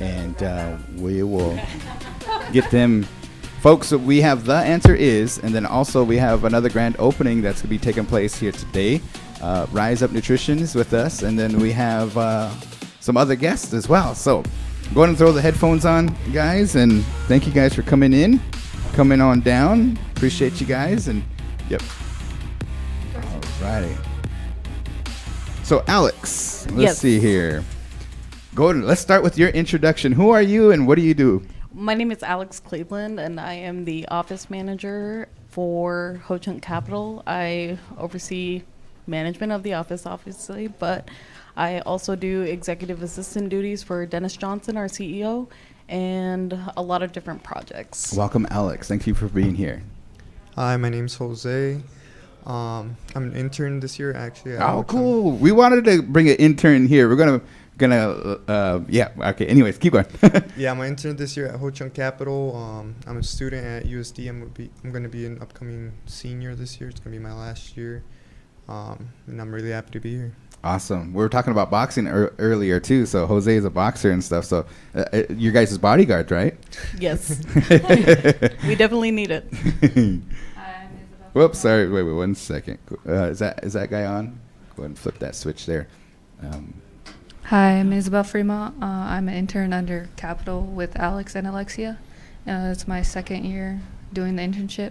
and we will get them. Folks, we have The Answer Is, and then also we have another grand opening that's going to be taking place here today. Rise Up Nutrition is with us, and then we have some other guests as well. So go ahead and throw the headphones on, guys, and thank you guys for coming on down. Appreciate you guys, and yep. Alrighty. So Alex, let's see here. Gordon, let's start with your introduction. Who are you and what do you do? My name is Alex Cleveland, and I am the office manager for Ho-Chunk Capital. I oversee management of the office, obviously, but I also do executive assistant duties for Dennis Johnson, our CEO, and a lot of different projects. Welcome, Alex. Thank you for being here. Hi, my name's Jose. I'm an intern this year, actually. Oh, cool. We wanted to bring an intern here. We're gonna yeah. Okay. Anyways, keep going. Yeah, I'm an intern this year at Ho-Chunk Capital. I'm a student at USD. I'm gonna be an upcoming senior this year. It's gonna be my last year, and I'm really happy to be here. Awesome. We were talking about boxing earlier too. So Jose is a boxer and stuff. So your guys' bodyguard, right? Yes. We definitely need it. Whoops. Sorry. Wait. 1 second. Is that guy on? Go ahead and flip that switch there. Hi, I'm Isabel Freemont. I'm an intern under Capital with Alex and Alexia. It's my second year doing the internship,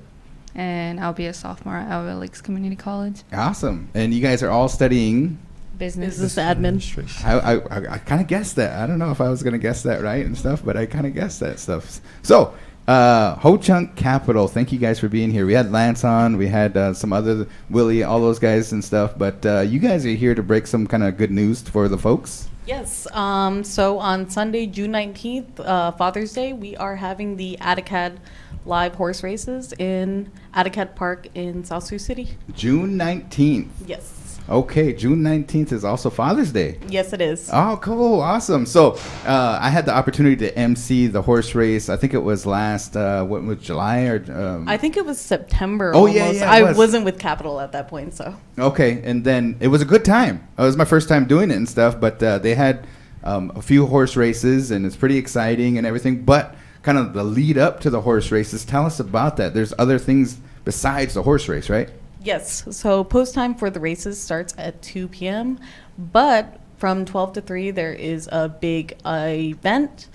and I'll be a sophomore at Alva Lakes Community College. Awesome. And you guys are all studying business admin. I kind of guessed that. I don't know if I was going to guess that right and stuff, but I kind of guessed that stuff. So, Ho-Chunk Capital, thank you guys for being here. We had Lance on, we had some other, Willie, all those guys and stuff, but you guys are here to break some kind of good news for the folks. Yes. So on Sunday, June 19th, Father's Day, we are having the Atticad live horse races in Atticad Park in South Sioux City. June 19th. Yes. Okay, June 19th is also Father's Day. Yes, it is. Oh, cool. Awesome. So I had the opportunity to MC the horse race. I think it was last, what was July or? I think it was September. Oh, almost. yeah. I wasn't with Capital at that point, so. Okay, and then it was a good time. It was my first time doing it and stuff, but they had a few horse races, and it's pretty exciting and everything, but kind of the lead up to the horse races, tell us about that. There's other things besides the horse race, right? Yes. So post time for the races starts at 2 p.m., but from 12 to 3, there is a big event.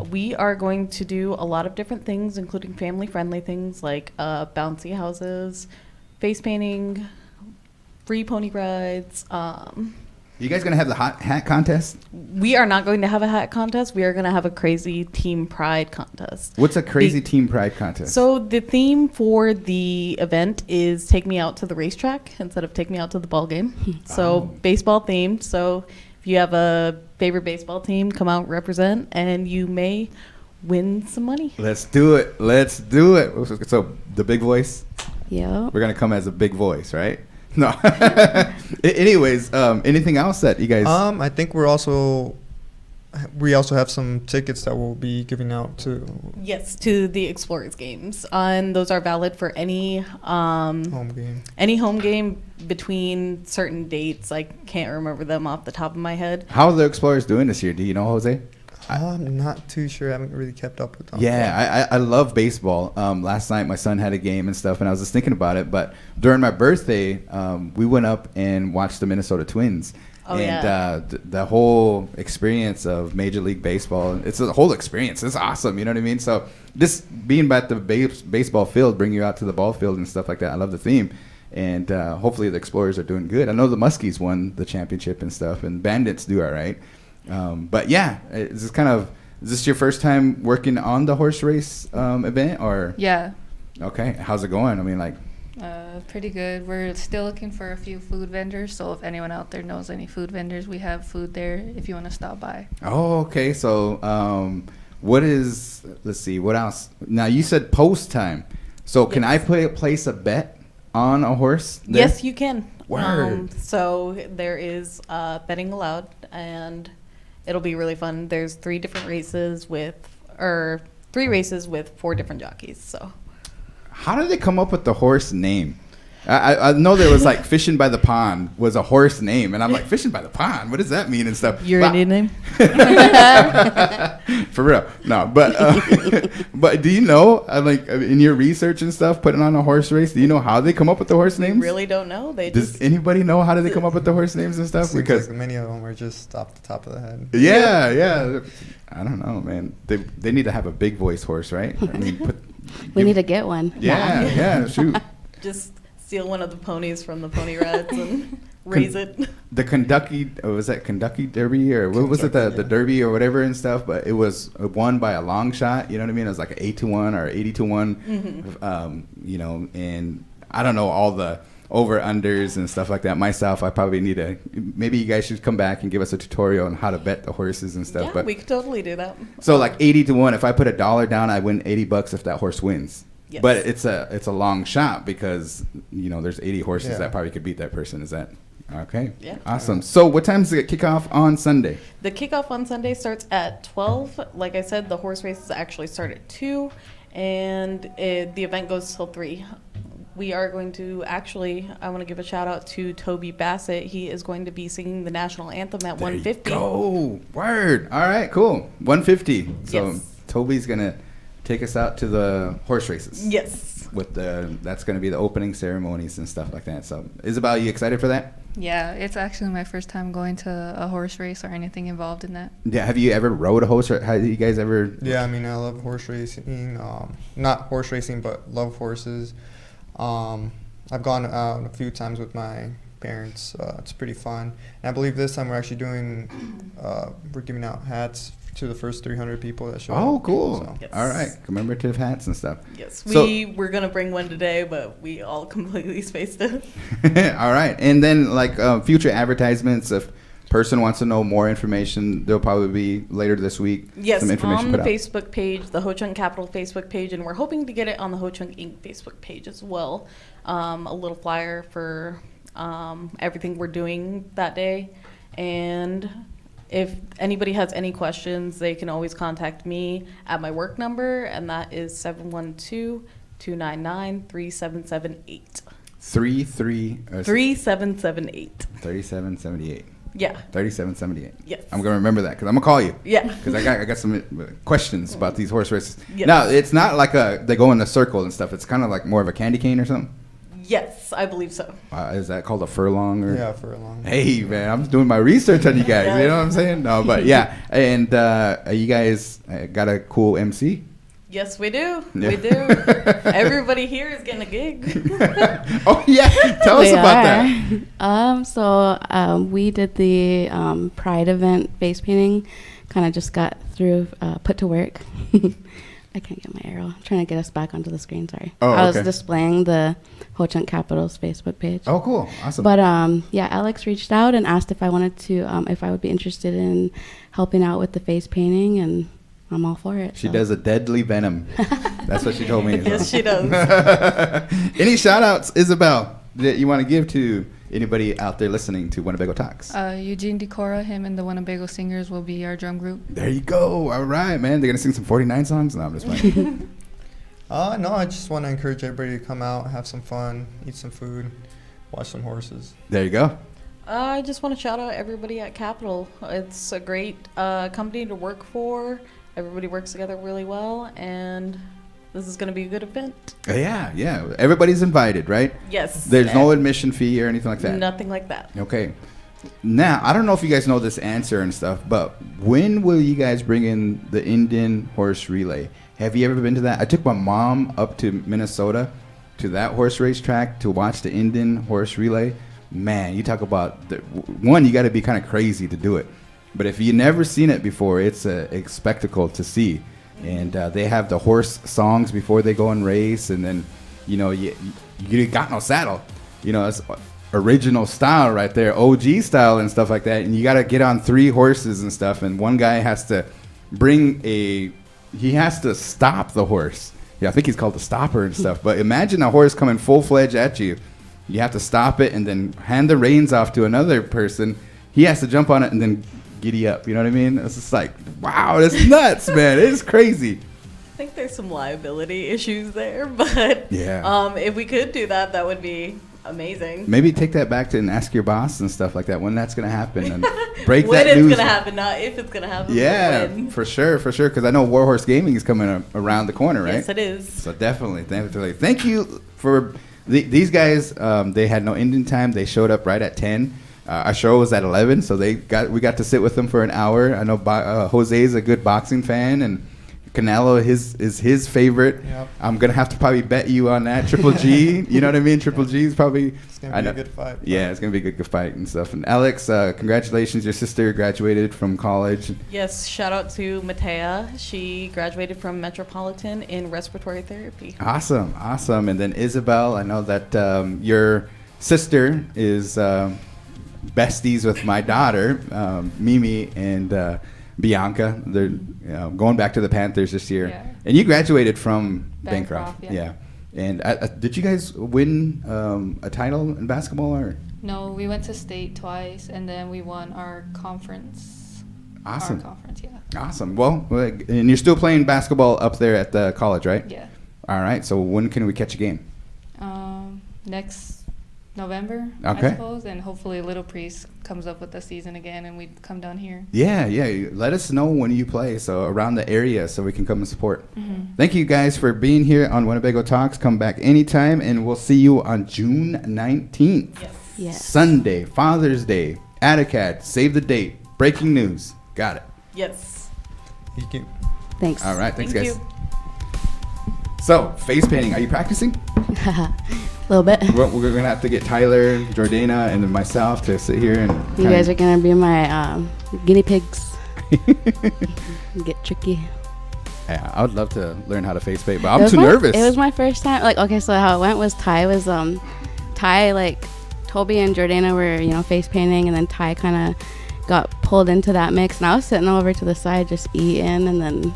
We are going to do a lot of different things, including family-friendly things like bouncy houses, face painting, free pony rides. You guys going to have the hot hat contest? We are not going to have a hat contest. We are going to have a crazy team pride contest. What's a crazy team pride contest? So the theme for the event is take me out to the racetrack instead of take me out to the ball game. So baseball themed. So if you have a favorite baseball team, come out, represent, and you may win some money. Let's do it. So the big voice? Yeah. We're going to come as a big voice, right? No. Anyways, anything else that you guys? I think we're also we also have some tickets that we'll be giving out to Yes, to the Explorers games, and those are valid for any home game. Any home game between certain dates. I can't remember them off the top of my head. How are the Explorers doing this year? Do you know, Jose? I'm not too sure. I haven't really kept up with them. Yeah, I love baseball. Last night my son had a game and stuff, and I was just thinking about it. But during my birthday, we went up and watched the Minnesota Twins. Oh, and yeah. The whole experience of Major League Baseball, it's a whole experience. It's awesome, you know what I mean? So just being at the baseball field, bring you out to the ball field and stuff like that. I love the theme. And hopefully the Explorers are doing good. I know the Muskies won the championship and stuff, and Bandits do all right. But yeah, is this your first time working on the horse race event, or? Yeah. Okay, how's it going? I mean, like. Pretty good. We're still looking for a few food vendors, so if anyone out there knows any food vendors, we have food there if you want to stop by. Oh, okay. So, let's see, what else? Now, you said post time. So, can I place a bet on a horse there? Yes, you can. Word. So there is betting allowed, and it'll be really fun. There's three races with 4 different jockeys. So. How did they come up with the horse name? I know there was like Fishing by the Pond was a horse name, and I'm like, Fishing by the Pond? What does that mean and stuff? Your Indian name? For real. No, but do you know, like in your research and stuff, putting on a horse race, do you know how they come up with the horse names? Really don't know. Does anybody know how do they come up with the horse names and stuff? Seems Because like many of them are just off the top of the head. Yeah. I don't know, man. They need to have a big voice horse, right? I mean, we need to get one. Yeah, shoot. Just steal one of the ponies from the pony rides and raise it. The Kentucky, was that Kentucky Derby, or what was it, the Derby or whatever and stuff, but it was won by a long shot, you know what I mean? It was like an 8-1 or 80-1, you know, and I don't know all the over-unders and stuff like that myself. I probably need maybe you guys should come back and give us a tutorial on how to bet the horses and stuff. Yeah, but we could totally do that. So like 80-1, if I put $1 down, I win $80 if that horse wins. Yes. But it's a long shot because, you know, there's 80 horses that probably could beat that person. Is that okay? Yeah. Awesome. So what time does it kick off on Sunday? The kickoff on Sunday starts at 12. Like I said, the horse races actually start at 2, and the event goes till 3. We are going to I want to give a shout out to Toby Bassett. He is going to be singing the national anthem at 1:50. Oh, word. All right, cool. 1:50. So Yes. Toby's going to take us out to the horse races. Yes. That's going to be the opening ceremonies and stuff like that. So Isabel, you excited for that? Yeah, it's actually my first time going to a horse race or anything involved in that. Yeah. Have you ever rode a horse? Or have you guys ever? Yeah, I mean, I love horse racing. Not horse racing, but love horses. I've gone out a few times with my parents. It's pretty fun. And I believe this time we're actually we're giving out hats to the first 300 people that show up. Oh, cool. So. Yes. All right. Commemorative hats and stuff. Yes, So- we were going to bring one today, but we all completely spaced it. All right. And then like future advertisements, if person wants to know more information, there'll probably be later this week. Yes, some information on the put out. Facebook page, the Ho Chunk Capital Facebook page, and we're hoping to get it on the Ho Chunk Inc. Facebook page as well. A little flyer for everything we're doing that day. And if anybody has any questions, they can always contact me at my work number, and that is 712-299-3778. 3778. 3778. Yeah. 3778. Yes. I'm gonna remember that because I'm gonna call you. Yeah. Because I got some questions about these horse races. Yes. Now it's not like they go in a circle and stuff. It's kind of like more of a candy cane or something. Yes, I believe so. Is that called a furlong? Or? Yeah, furlong. Hey man, I'm doing my research on you guys. You know what I'm saying? No, but yeah. And you guys got a cool MC? Yes, we do. Yeah. We do. Everybody here is getting a gig. Oh yeah, tell us about that. So we did the Pride event face painting. Kind of just got put to work. I can't get my arrow. I'm trying to get us back onto the screen. Sorry. Oh, I was okay. displaying the Ho Chunk Capital's Facebook page. Oh, cool. Awesome. But yeah, Alex reached out and asked if I wanted to, if I would be interested in helping out with the face painting, and I'm all for it. She does a deadly venom. That's what she told me. Yes, she does. Any shout outs, Isabel, that you want to give to anybody out there listening to Winnebago Talks? Eugene DeCora, him and the Winnebago Singers will be our drum group. There you go. All right, man. They're going to sing some 49 songs? No, I'm just playing. No, I just want to encourage everybody to come out, have some fun, eat some food, watch some horses. There you go. I just want to shout out everybody at Capitol. It's a great company to work for. Everybody works together really well, and this is going to be a good event. Yeah. Everybody's invited, right? Yes. There's no admission fee or anything like that? Nothing like that. Okay. Now, I don't know if you guys know this answer and stuff, but when will you guys bring in the Indian horse relay? Have you ever been to that? I took my mom up to Minnesota to that horse race track to watch the Indian horse relay. Man, you talk about one, you got to be kind of crazy to do it. But if you've never seen it before, it's a spectacle to see. And they have the horse songs before they go and race. And then, you got no saddle. It's original style right there, OG style and stuff like that. And you got to get on 3 horses and stuff. And one guy has to he has to stop the horse. Yeah, I think he's called the stopper and stuff. But imagine a horse coming full-fledged at you. You have to stop it and then hand the reins off to another person. He has to jump on it and then giddy up. You know what I mean? It's just like, wow, that's nuts, man. It's crazy. I think there's some liability issues there, but if we could do that, that would be amazing. Maybe take that back to and ask your boss and stuff like that when that's going to happen and break when that news. When it's going to happen, not if it's going to happen. Yeah, for sure. Because I know Warhorse Gaming is coming around the corner, right? Yes, it is. So definitely. Thank you for these guys. They had no Indian time. They showed up right at 10. Our show was at 11, so we got to sit with them for an hour. I know Jose is a good boxing fan, and Canelo is his favorite. Yep. I'm gonna have to probably bet you on that. Triple G, you know what I mean? Triple G is probably. It's gonna be a good fight. Yeah, it's gonna be a good fight and stuff. And Alex, congratulations! Your sister graduated from college. Yes, shout out to Matea. She graduated from Metropolitan in respiratory therapy. Awesome. And then Isabel, I know that your sister is besties with my daughter, Mimi and. Bianca, they're going back to the Panthers this year. Yeah. And you graduated from Bancroft. Yeah. And did you guys win a title in basketball? Or? No, we went to state twice, and then we won our conference. Awesome. Our conference, yeah. Awesome. Well, and you're still playing basketball up there at the college, right? Yeah. All right. So when can we catch a game? Next November, I suppose, and hopefully Little Priest comes up with the season again and we come down here. Yeah. Let us know when you play, so around the area, so we can come and support. Mm-hmm. Thank you guys for being here on Winnebago Talks. Come back anytime, and we'll see you on June 19th. Yes. Sunday, Father's Day, ATACAD, save the date, breaking news. Got it. Yes. Thank you. Thanks. All right, thanks guys. So, face painting, are you practicing? A little bit. We're going to have to get Tyler, Jordana, and then myself to sit here and... You guys are going to be my guinea pigs. Get tricky. Yeah, I would love to learn how to face paint, but I'm too nervous. It was my first time. So how it went was Ty Toby and Jordana were, face painting, and then Ty kind of got pulled into that mix, and I was sitting over to the side just eating, and then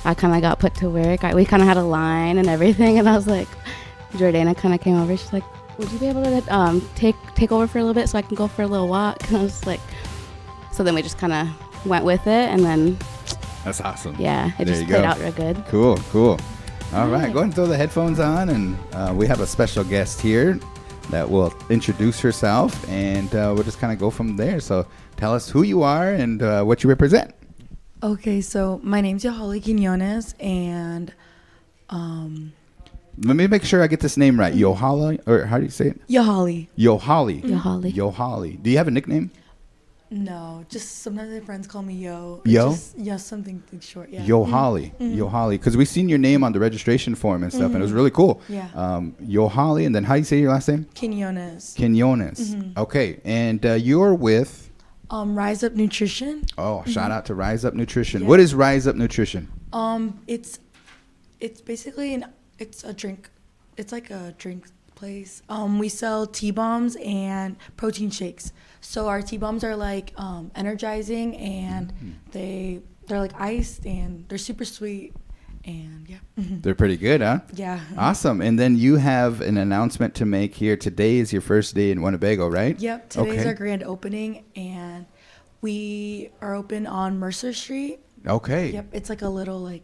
I kind of got put to work. We kind of had a line and everything, and I was like... Jordana kind of came over. She's like, would you be able to take over for a little bit so I can go for a little walk? And I was like, so then we just kind of went with it, and then... That's awesome. Yeah, it just played out real good. Cool. All right, go ahead and throw the headphones on, and we have a special guest here that will introduce herself, and we'll just kind of go from there. So tell us who you are and what you represent. Okay, so my name's Yohaly Quinones, and... Let me make sure I get this name right. Yohaly, or how do you say it? Yohaly. Do you have a nickname? No, just sometimes my friends call me Yo. Yo? Something short, yeah. Yohaly. Mm-hmm. Yohaly. Because we seen your name on the registration form and stuff, and it was really cool. Yeah. Yohaly, and then how do you say your last name? Quinones. Mm-hmm. Okay, and you're with? Rise Up Nutrition. Oh, shout out to Rise Up Nutrition. Yeah. What is Rise Up Nutrition? It's basically it's a drink. It's like a drink place. We sell T-bombs and protein shakes. So our T-bombs are like energizing, and they're like iced, and they're super sweet. And yeah. They're pretty good, huh? Yeah. Awesome. And then you have an announcement to make here. Today is your first day in Winnebago, right? Yep. Today's our grand opening, and we are open on Mercer Street. Okay. Yep. It's like a little like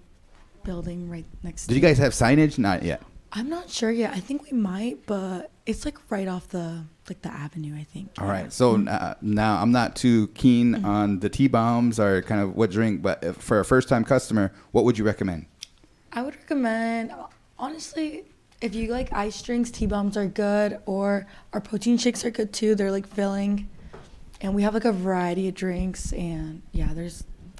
building right next to Did you guys have signage? Not yet. I'm not sure yet. I think we might, but it's like right off the avenue, I think. All right. So now I'm not too keen on the T-bombs or kind of what drink, but for a first-time customer, what would you recommend? I would recommend, honestly, if you like ice drinks, T-bombs are good, or our protein shakes are good too. They're like filling, and we have like a variety of drinks, and yeah,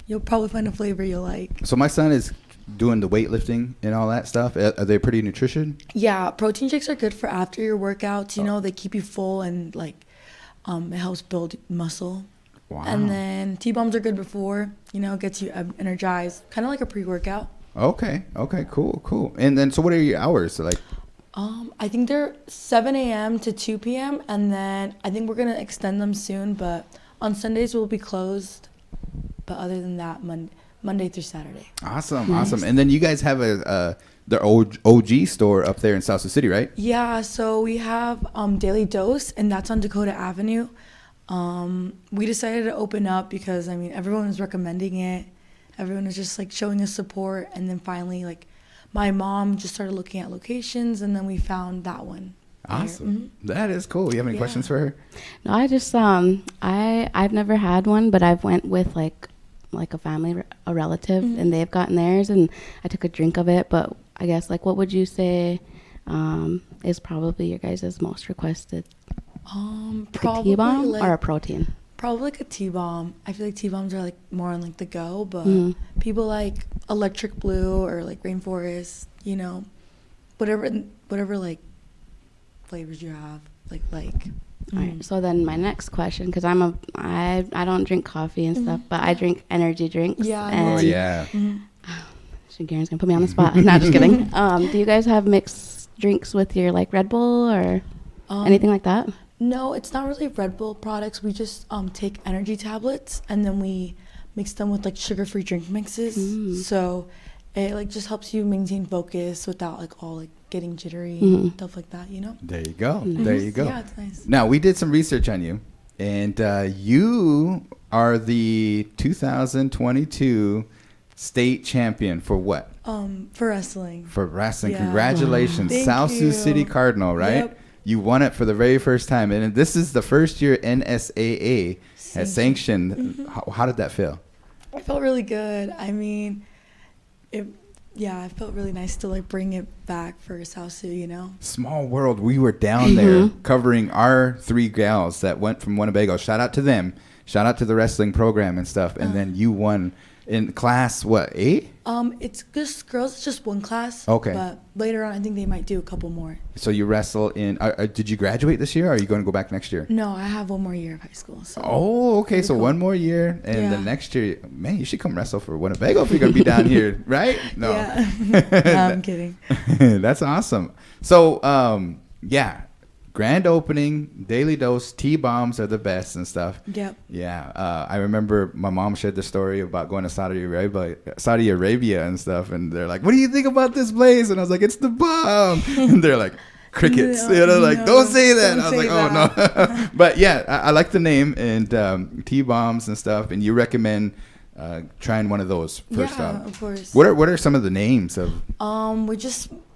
you'll probably find a flavor you'll like. So my son is doing the weightlifting and all that stuff. Are they pretty nutrition? Yeah, protein shakes are good for after your workouts. You know, they keep you full and like it helps build muscle. Wow. And then T-bombs are good before. You know, it gets you energized, kind of like a pre-workout. Okay, cool. And then, so what are your hours? So like, I think they're 7 a.m. to 2 p.m. And then I think we're going to extend them soon. But on Sundays, we'll be closed. But other than that, Monday through Saturday. Awesome. And then you guys have the OG store up there in South Sioux City, right? Yeah, so we have Daily Dose, and that's on Dakota Avenue. We decided to open up because, I mean, everyone was recommending it. Everyone was just like showing us support, and then finally, like, my mom just started looking at locations, and then we found that one. Awesome. That is cool. You have any questions for her? No, I just I've never had one, but I've went with like a relative, and they've gotten theirs, and I took a drink of it. But I guess, like, what would you say is probably your guys' most requested? Probably a T-bomb like, or a protein? Probably like a T-bomb. I feel like T-bombs are like more on like the go, but people like Electric Blue or like Rainforest, you know, whatever like flavors you have, like. All right. So then my next question, because I don't drink coffee and stuff, but I drink energy drinks. Yeah. And yeah. Garen's gonna put me on the spot. Not just kidding. Do you guys have mixed drinks with your like Red Bull or anything like that? No, it's not really Red Bull products. We just take energy tablets, and then we mix them with like sugar-free drink mixes. So it like just helps you maintain focus without like all like getting jittery and stuff like that, you know? There you go. There you go. Yeah, it's nice. Now, we did some research on you, and you are the 2022 state champion for what? For wrestling. For wrestling. Yeah. Congratulations. Thank South Sioux you. City Cardinal, right? Yep. You won it for the very first time, and this is the first year NSAA has sanctioned. How did that feel? I felt really good. I mean, it felt really nice to like bring it back for South Sioux, you know? Small world. We were down there covering our 3 gals that went from Winnebago. Shout out to them. Shout out to the wrestling program and stuff. And then you won in class, what, 8? It's just girls. It's just one class. Okay. But later on, I think they might do a couple more. So you wrestle in. Did you graduate this year, or are you going to go back next year? No, I have one more year of high school. So Oh, okay. So cool. one more year, and the next year, man, you should come wrestle for Winnebago if you're going to be down here, right? No. Yeah. No, I'm kidding. That's awesome. So, grand opening, Daily Dose, T-bombs are the best and stuff. Yep. Yeah. I remember my mom shared the story about going to Saudi Arabia and stuff, and they're like, "What do you think about this place?" And I was like, "It's the bomb." And they're like, "Crickets." Don't say that. Don't I was like, say "Oh no." But yeah, I like the name and T-bombs and stuff. And you recommend trying one of those first Yeah, up. of course. What are some of the names of?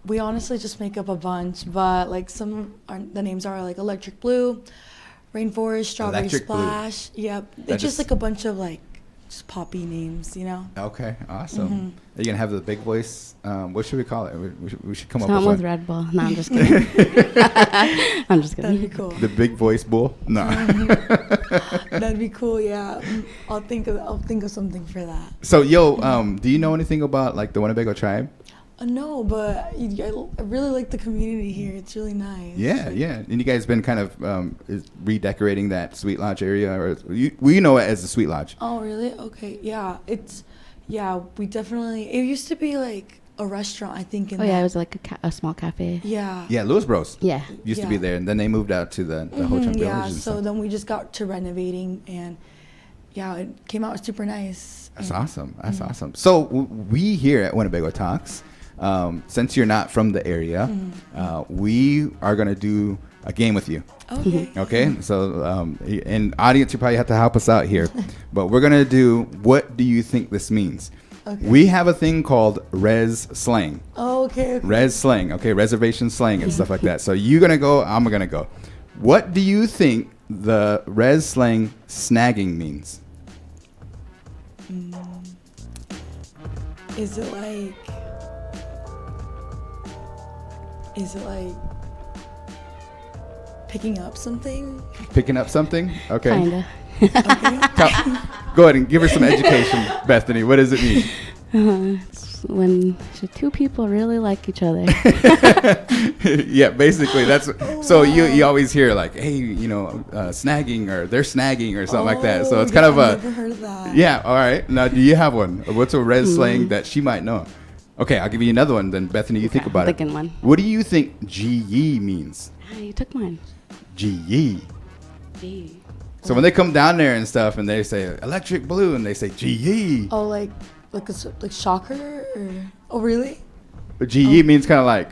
We honestly just make up a bunch, but like the names are like Electric Blue, Rainforest, Strawberry Electric Blue. Splash. Yep. It's just like a bunch of like just poppy names, you know? Okay, awesome. Are you gonna have the big voice? What should we call it? We should come up Something with with Red Bull. No, I'm just kidding. I'm just kidding. That'd be cool. The big voice bull? No. That'd be cool. Yeah, I'll think of something for that. So, do you know anything about like the Winnebago tribe? No, but I really like the community here. It's really nice. Yeah, yeah. And you guys been kind of redecorating that Sweet Lodge area, or we know it as the Sweet Lodge. Oh, really? Okay. Yeah, we definitely. It used to be like a restaurant, I think. It was like a small cafe. Yeah. Yeah, Louis Bros. Yeah. Used to be there, and then they moved out to the Ho Chunk Village. Yeah. And So stuff. then we just got to renovating, and yeah, it came out super nice. That's awesome. That's awesome. So we here at Winnebago Talks, since you're not from the area, we are going to do a game with you. Okay. Okay. So, in audience, you probably have to help us out here, but we're going to do, what do you think this means? Okay. We have a thing called res slang. Oh, okay. Res slang. Okay. Reservation slang and stuff like that. So you're going to go, I'm going to go. What do you think the res slang snagging means? Is it like picking up something? Picking up something? Okay. Kinda. Go ahead and give her some education, Bethany. What does it mean? It's when two people really like each other. Yeah, basically that's. So you always hear like, hey, snagging, or they're snagging or something like that. So it's kind of I've never heard of that. Yeah. All right. Now, do you have one? What's a res slang that she might know? Okay, I'll give you another one. Then Bethany, you think about it. Thinking one. What do you think GE means? You took mine. GE. G. So when they come down there and stuff, and they say electric blue, and they say GE. Oh, like shocker? Or, oh, really? But GE means kind of like,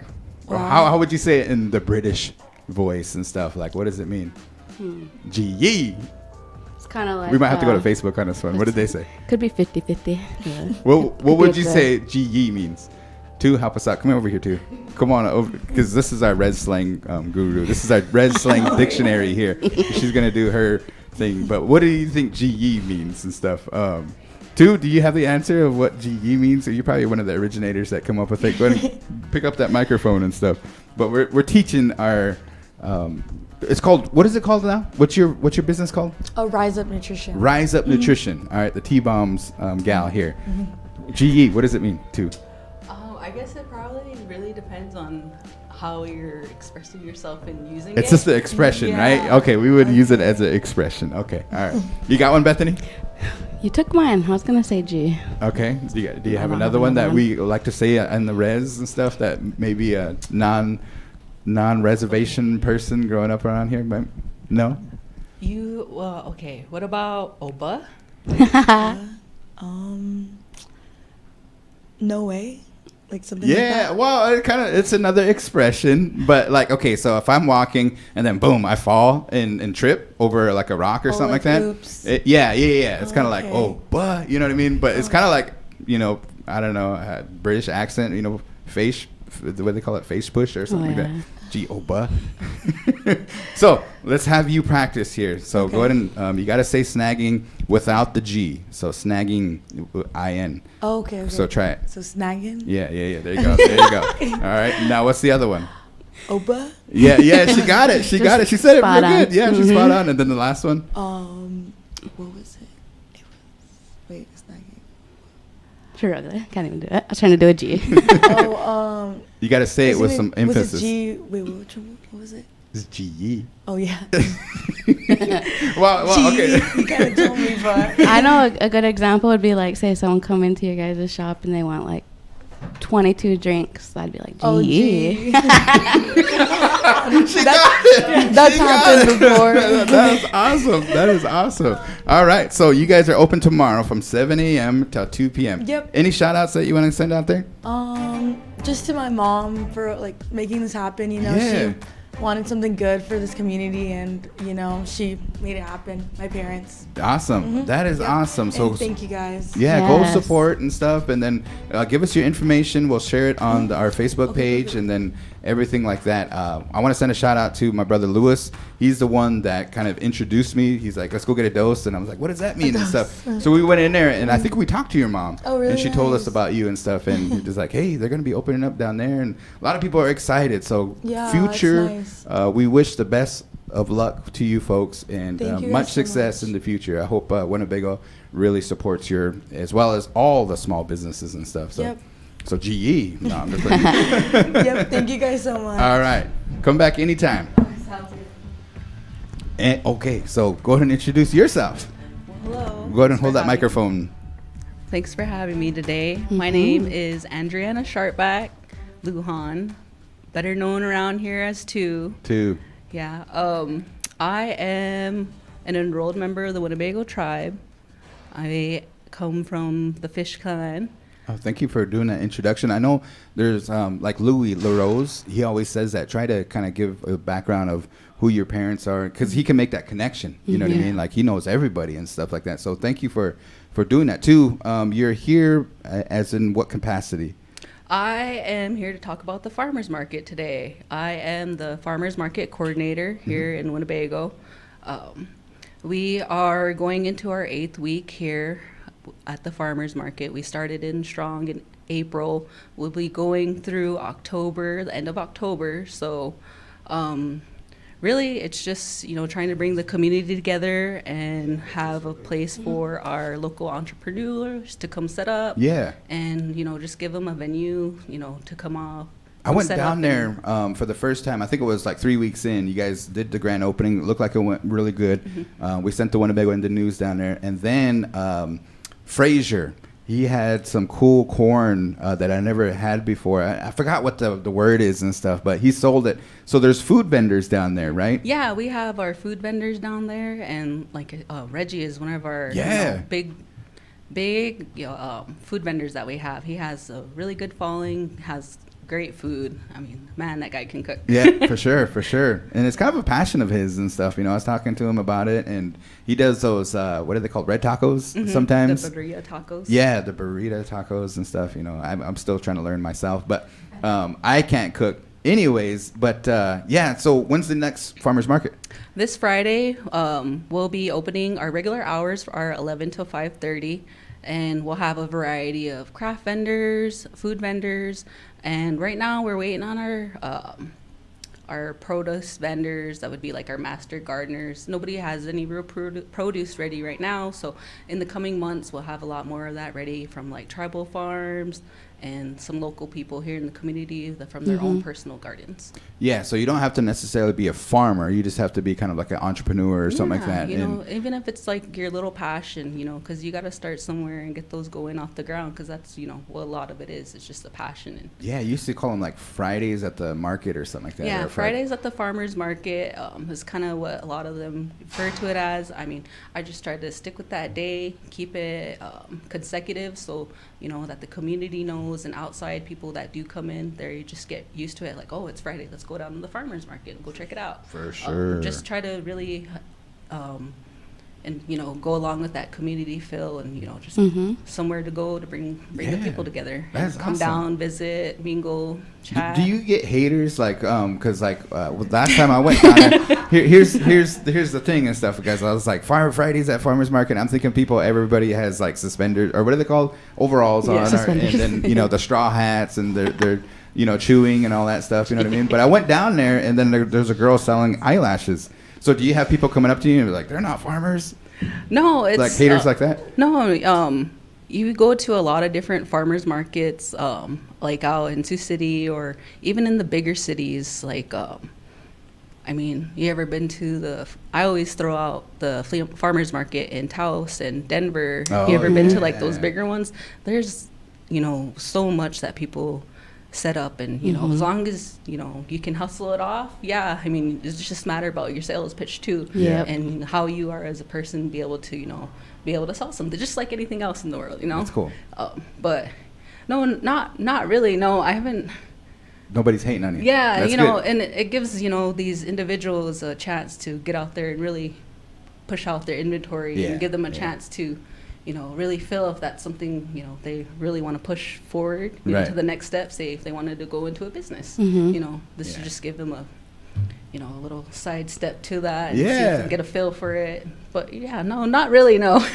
Wow. how would you say it in the British voice and stuff? Like, what does it mean? GE. It's kind of like. We might have to go to Facebook on this one. What did they say? Could be 50-50. What would you say GE means? Tu, help us out. Come over here, Tu. Come on over, because this is our red slang guru. This is our red slang dictionary here. She's going to do her thing. But what do you think GE means and stuff? Tu, do you have the answer of what GE means? You're probably one of the originators that come up with it. Go ahead and pick up that microphone and stuff. But we're teaching our... it's called, what is it called now? What's your business called? Rise Up Nutrition. Rise Up Nutrition. All right, the T-Bombs gal here. GE, what does it mean, Tu? I guess it probably really depends on how you're expressing yourself and using It's it. just the expression, right? Okay, we would use it as an expression. Okay, all right. You got one, Bethany? You took mine. I was going to say G. Okay. Do you have another one that we like to say in the res and stuff that maybe a non-reservation person growing up around here might? No? Okay. What about Oba? No way. Like something like Yeah, that. well, it's another expression, but like, okay, so if I'm walking and then boom, I fall and trip over like a rock or something like that. Oops. Yeah. It's kind of like, oh, but you know what I mean? But it's kind of like, I don't know, British accent, face, the way they call it, face push or something like that. Gee, oh, but. So let's have you practice here. So go ahead and you got to say snagging without the G. So snagging, I-N. Oh, okay. So try it. So snagging? Yeah. There you go. All right. Now what's the other one? Oba? Yeah. She got it. She got it. She said it real good. Yeah, she's spot on. And then the last one? What was it? It was, wait, snagging. Sure, can't even do it. I was trying to do a G. You got to say it with some emphasis. Was it G? Wait, what was it? It's G-E. Oh, yeah. well, okay. You kind of told me, but. I know a good example would be like, say someone come into your guys' shop and they want like 22 drinks. I'd be like, G. Oh, G. That's happened before. That is awesome. All right. So you guys are open tomorrow from 7 a.m. till 2 p.m. Yep. Any shout outs that you want to send out there? Just to my mom for like making this happen. She wanted something good for this community, and she made it happen. My parents. Awesome. That is awesome. So and thank you guys. Yeah, go support and stuff, and then give us your information. We'll share it on our Facebook page, and then everything like that. I want to send a shout out to my brother Lewis. He's the one that kind of introduced me. He's like, let's go get a dose, and I was like, what does that mean and stuff. So we went in there, and I think we talked to your mom. Oh, really? And she told us about you and stuff, and he was like, hey, they're gonna be opening up down there, and a lot of people are excited. So future, it's nice. we wish the best of luck to you folks, and much success in the future. I hope Winnebago really supports as well as all the small businesses and stuff. So. Yep. So GE. No, I'm just like Yep. Thank you guys so much. All right. Come back anytime. And okay, so go ahead and introduce yourself. Hello. Go ahead and hold that microphone. Thanks for having me today. My name is Andreana Sharpback Lujan, better known around here as Tu. Yeah. I am an enrolled member of the Winnebago tribe. I come from the Fish Clan. Oh, thank you for doing that introduction. I know there's like Louis LaRose. He always says that. Try to kind of give a background of who your parents are, because he can make that connection. You know what I mean? Like he knows everybody and stuff like that. So thank you for doing that too. You're here as in what capacity? I am here to talk about the farmers market today. I am the farmers market coordinator here in Winnebago. We are going into our 8th week here at the farmers market. We started in strong in April. We'll be going through October, the end of October. So really it's just, you know, trying to bring the community together and have a place for our local entrepreneurs to come set up. Yeah. And, you know, just give them a venue, you know, to come off. I went down there for the first time. I think it was like 3 weeks in. You guys did the grand opening. It looked like it went really good. We sent the Winnebago Indian news down there. And then Frazier, he had some cool corn that I never had before. I forgot what the word is and stuff, but he sold it. So there's food vendors down there, right? Yeah, we have our food vendors down there. And like Reggie is one of our you know, big food vendors that we have. He has a really good following, has great food. I mean, man, that guy can cook. Yeah, for sure. And it's kind of a passion of his and stuff. You know, I was talking to him about it, and he does those, what are they called, red tacos sometimes? The burrito tacos. Yeah, the burrito tacos and stuff. You know, I'm still trying to learn myself, but I can't cook anyways. But yeah, so when's the next farmer's market? This Friday, we'll be opening our regular hours for our 11 to 5:30. And we'll have a variety of craft vendors, food vendors, and right now we're waiting on our produce vendors. That would be like our master gardeners. Nobody has any real produce ready right now, so in the coming months we'll have a lot more of that ready from like tribal farms and some local people here in the community from their own personal gardens. Yeah, so you don't have to necessarily be a farmer. You just have to be kind of like an entrepreneur or something like that. You know, even if it's like your little passion, you know, because you got to start somewhere and get those going off the ground, because that's, you know, what a lot of it is. It's just a passion. And yeah, you used to call them like Fridays at the market or something like that. Yeah, Fridays at the farmer's market is kind of what a lot of them refer to it as. I mean, I just tried to stick with that day, keep it consecutive, so, you know, that the community knows, and outside people that do come in, they just get used to it. Like, oh, it's Friday, let's go down to the farmer's market and go check it out. For sure. Just try to really, and you know, go along with that community feel, and you know, just somewhere to go to bring the people together. That's come awesome. Down, visit, mingle, chat. Do you get haters like because like last time I went down there, here's the thing and stuff, guys. I was like Fridays at farmers market. I'm thinking everybody has like suspenders, or what are they called, overalls on, and then you know the straw hats, and they're you know chewing and all that stuff. You know what I mean? But I went down there, and then there's a girl selling eyelashes. So do you have people coming up to you and be like, they're not farmers? No, it's like haters like that. No, you go to a lot of different farmers markets, like out in Sioux City or even in the bigger cities. Like, I mean, you ever been to I always throw out the farmers market in Taos and Denver. You ever been to like those bigger ones? There's, you know, so much that people set up, and you know, as long as you know you can hustle it off. Yeah, I mean, it's just a matter about your sales pitch too, and how you are as a person, be able to sell something, just like anything else in the world, you know. That's cool. But no, not really. No, I haven't. Nobody's hating on you. Yeah, That's you know, good. and it gives, you know, these individuals a chance to get out there and really push out their inventory and give them a chance to, you know, really feel if that's something, you know, they really want to push forward to the next step. Say if they wanted to go into a business, you know, this would just give them a, you know, a little side step to that. And see if they can get a feel for it. But yeah, no, not really, no.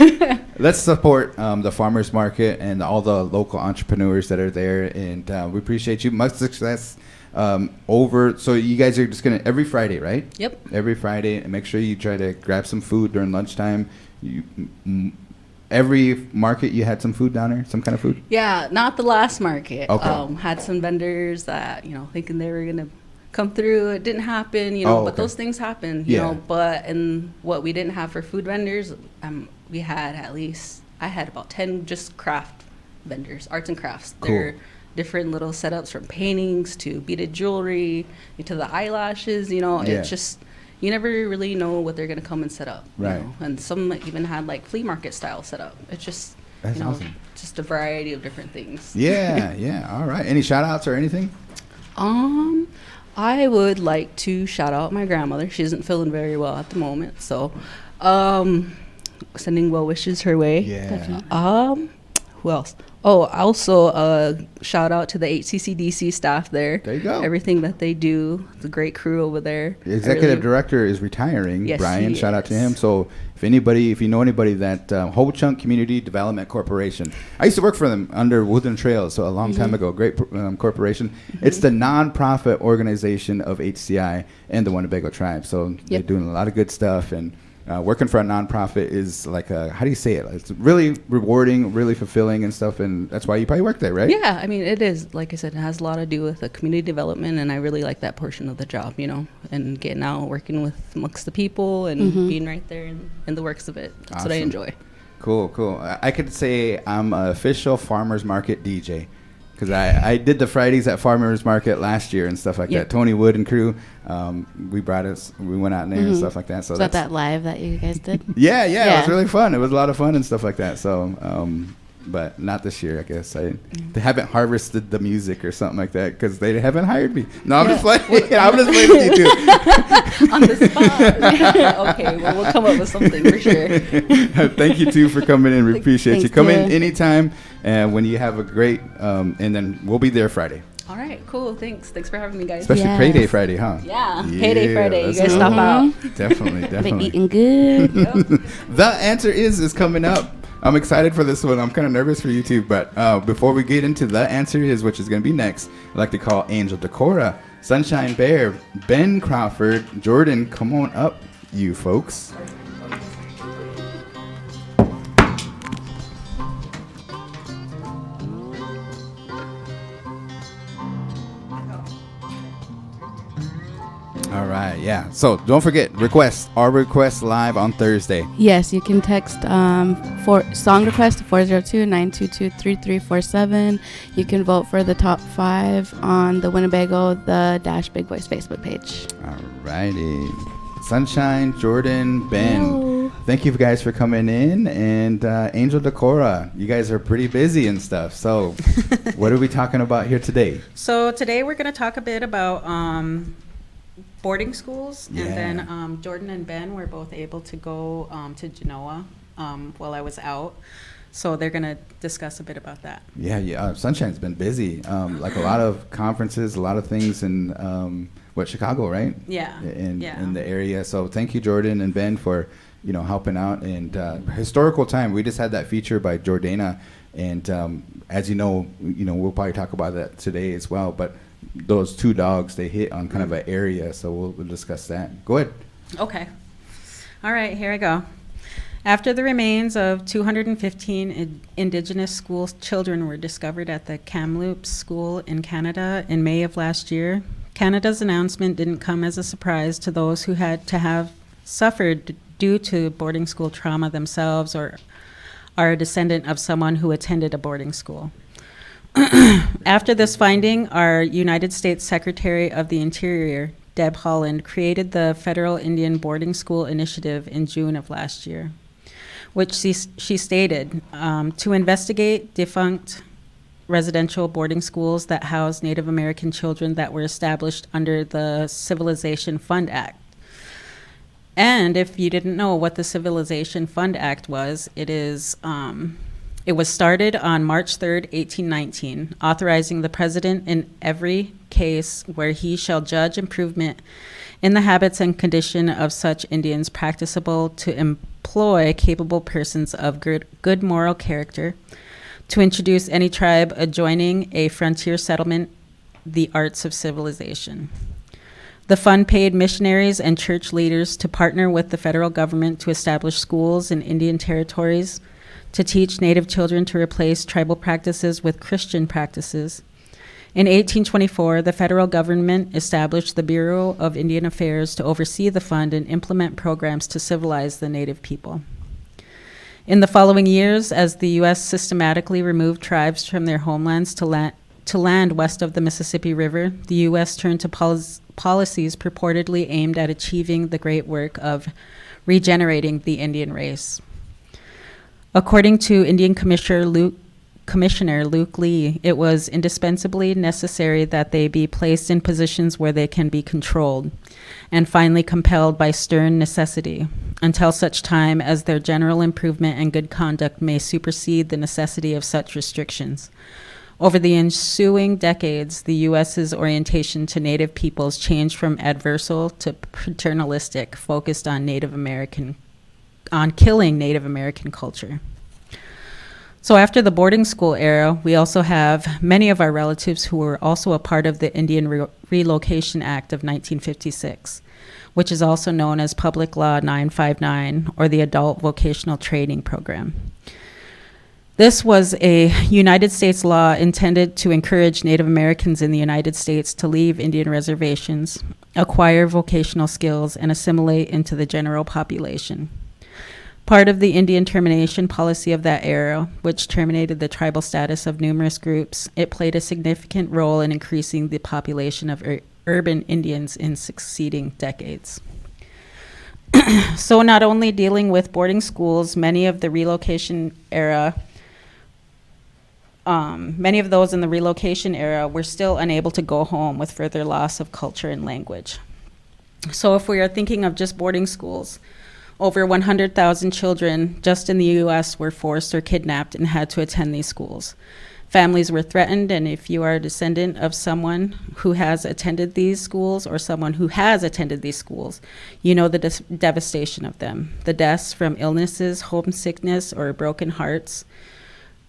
Let's support the farmers market and all the local entrepreneurs that are there, and we appreciate you. Much success. So you guys are just gonna every Friday, right? Yep. Every Friday, and make sure you try to grab some food during lunchtime. Every market you had some food down there, some kind of food? Yeah, not the last market. Okay. Had some vendors that, you know, thinking they were going to come through. It didn't happen, you know, but those things happen, you know. But and what we didn't have for food vendors, we had I had about 10 just craft vendors, arts and crafts. Cool. They're different little setups from paintings to beaded jewelry to the eyelashes, you know. It's just, you never really know what they're going to come and set up. Right. You know? And some even had like flea market style set up. It's just, That's awesome. just a variety of different things. Yeah, yeah. All right. Any shout outs or anything? I would like to shout out my grandmother. She isn't feeling very well at the moment, so sending well wishes her way. Yeah. Who else? Oh, also shout out to the HCCDC staff there. There you go. Everything that they do, it's a great crew over there. The executive director is retiring. Yes, Brian, he shout out to is. him. So if you know anybody that Whole Chunk Community Development Corporation, I used to work for them under Woodland Trails, so a long time ago. Great corporation. It's the nonprofit organization of HCI and the Winnebago tribe. So they're doing a lot of good stuff, and working for a nonprofit is like how do you say it? It's really rewarding, really fulfilling and stuff, and that's why you probably work there, right? Yeah, I mean, it is. Like I said, it has a lot to do with the community development, and I really like that portion of the job, and getting out, working with amongst the people, and being right there in the works of it. That's what I enjoy. Cool. I could say I'm an official farmers market DJ. Because I did the Fridays at Farmers Market last year and stuff like that. Tony Wood and crew, we went out in there and stuff like that. So was that live that you guys did? Yeah, it was really fun. It was a lot of fun and stuff like that. So, but not this year, I guess. They haven't harvested the music or something like that because they haven't hired me. No, I'm just playing. I'm just playing with you too. On the spot. Okay, well, we'll come up with something for sure. Thank you too for coming in. We appreciate you. Thanks, Come in anytime, and when you have a great, and then we'll be there Friday. All right, cool. Thanks for having me, guys. Especially Payday Friday, huh? Yeah, Payday Friday. You guys go. stop out. Definitely. Been eating good. The Answer is coming up. I'm excited for this one. I'm kind of nervous for you too, but before we get into The Answer Is, which is going to be next, I'd like to call Angel DeCora, Sunshine Bear, Ben Crawford, Jordann, come on up, you folks. All right, yeah. So don't forget, our requests live on Thursday. Yes, you can text for song request to 402-922-3347. You can vote for the top 5 on the Winnebago The Dash Big Boys Facebook page. All righty. Sunshine, Jordann, Ben. Hello. Thank you guys for coming in. And Angel DeCora, you guys are pretty busy and stuff. So what are we talking about here today? So today we're going to talk a bit about boarding schools, Yeah. and then Jordann and Ben were both able to go to GENOA while I was out, so they're going to discuss a bit about that. Yeah. Sunshine's been busy, like a lot of conferences, a lot of things in Chicago, right? Yeah. In the area. So thank you, Jordann and Ben, for helping out. And historical time. We just had that feature by Jordana, and as you know, we'll probably talk about that today as well. But those 2 dogs, they hit on kind of an area, so we'll discuss that. Go ahead. Okay. All right, here I go. After the remains of 215 Indigenous school children were discovered at the Kamloops School in Canada in May of last year, Canada's announcement didn't come as a surprise to those who had to have suffered due to boarding school trauma themselves or are a descendant of someone who attended a boarding school. After this finding, our United States Secretary of the Interior, Deb Haaland, created the Federal Indian Boarding School Initiative in June of last year, which she stated, to investigate defunct residential boarding schools that house Native American children that were established under the Civilization Fund Act. And if you didn't know what the Civilization Fund Act was, it was started on March 3rd, 1819, authorizing the president in every case where he shall judge improvement in the habits and condition of such Indians practicable to employ capable persons of good moral character, to introduce any tribe adjoining a frontier settlement the arts of civilization. The fund paid missionaries and church leaders to partner with the federal government to establish schools in Indian territories, to teach Native children to replace tribal practices with Christian practices. In 1824, the federal government established the Bureau of Indian Affairs to oversee the fund and implement programs to civilize the Native people. In the following years, as the U.S. systematically removed tribes from their homelands to land west of the Mississippi River, the U.S. turned to policies purportedly aimed at achieving the great work of regenerating the Indian race. According to Indian Commissioner Luke Lee, it was indispensably necessary that they be placed in positions where they can be controlled, and finally compelled by stern necessity, until such time as their general improvement and good conduct may supersede the necessity of such restrictions. Over the ensuing decades, the U.S.'s orientation to Native peoples changed from adversarial to paternalistic, focused on killing Native American culture. So after the boarding school era, we also have many of our relatives who were also a part of the Indian Relocation Act of 1956, which is also known as Public Law 959, or the Adult Vocational Training Program. This was a United States law intended to encourage Native Americans in the United States to leave Indian reservations, acquire vocational skills, and assimilate into the general population. Part of the Indian termination policy of that era, which terminated the tribal status of numerous groups, it played a significant role in increasing the population of urban Indians in succeeding decades. So not only dealing with boarding schools, many of those in the relocation era were still unable to go home with further loss of culture and language. So if we are thinking of just boarding schools, over 100,000 children just in the U.S. were forced or kidnapped and had to attend these schools. Families were threatened, and if you are a descendant of someone who has attended these schools or someone who has attended these schools, you know the devastation of them. The deaths from illnesses, homesickness, or broken hearts,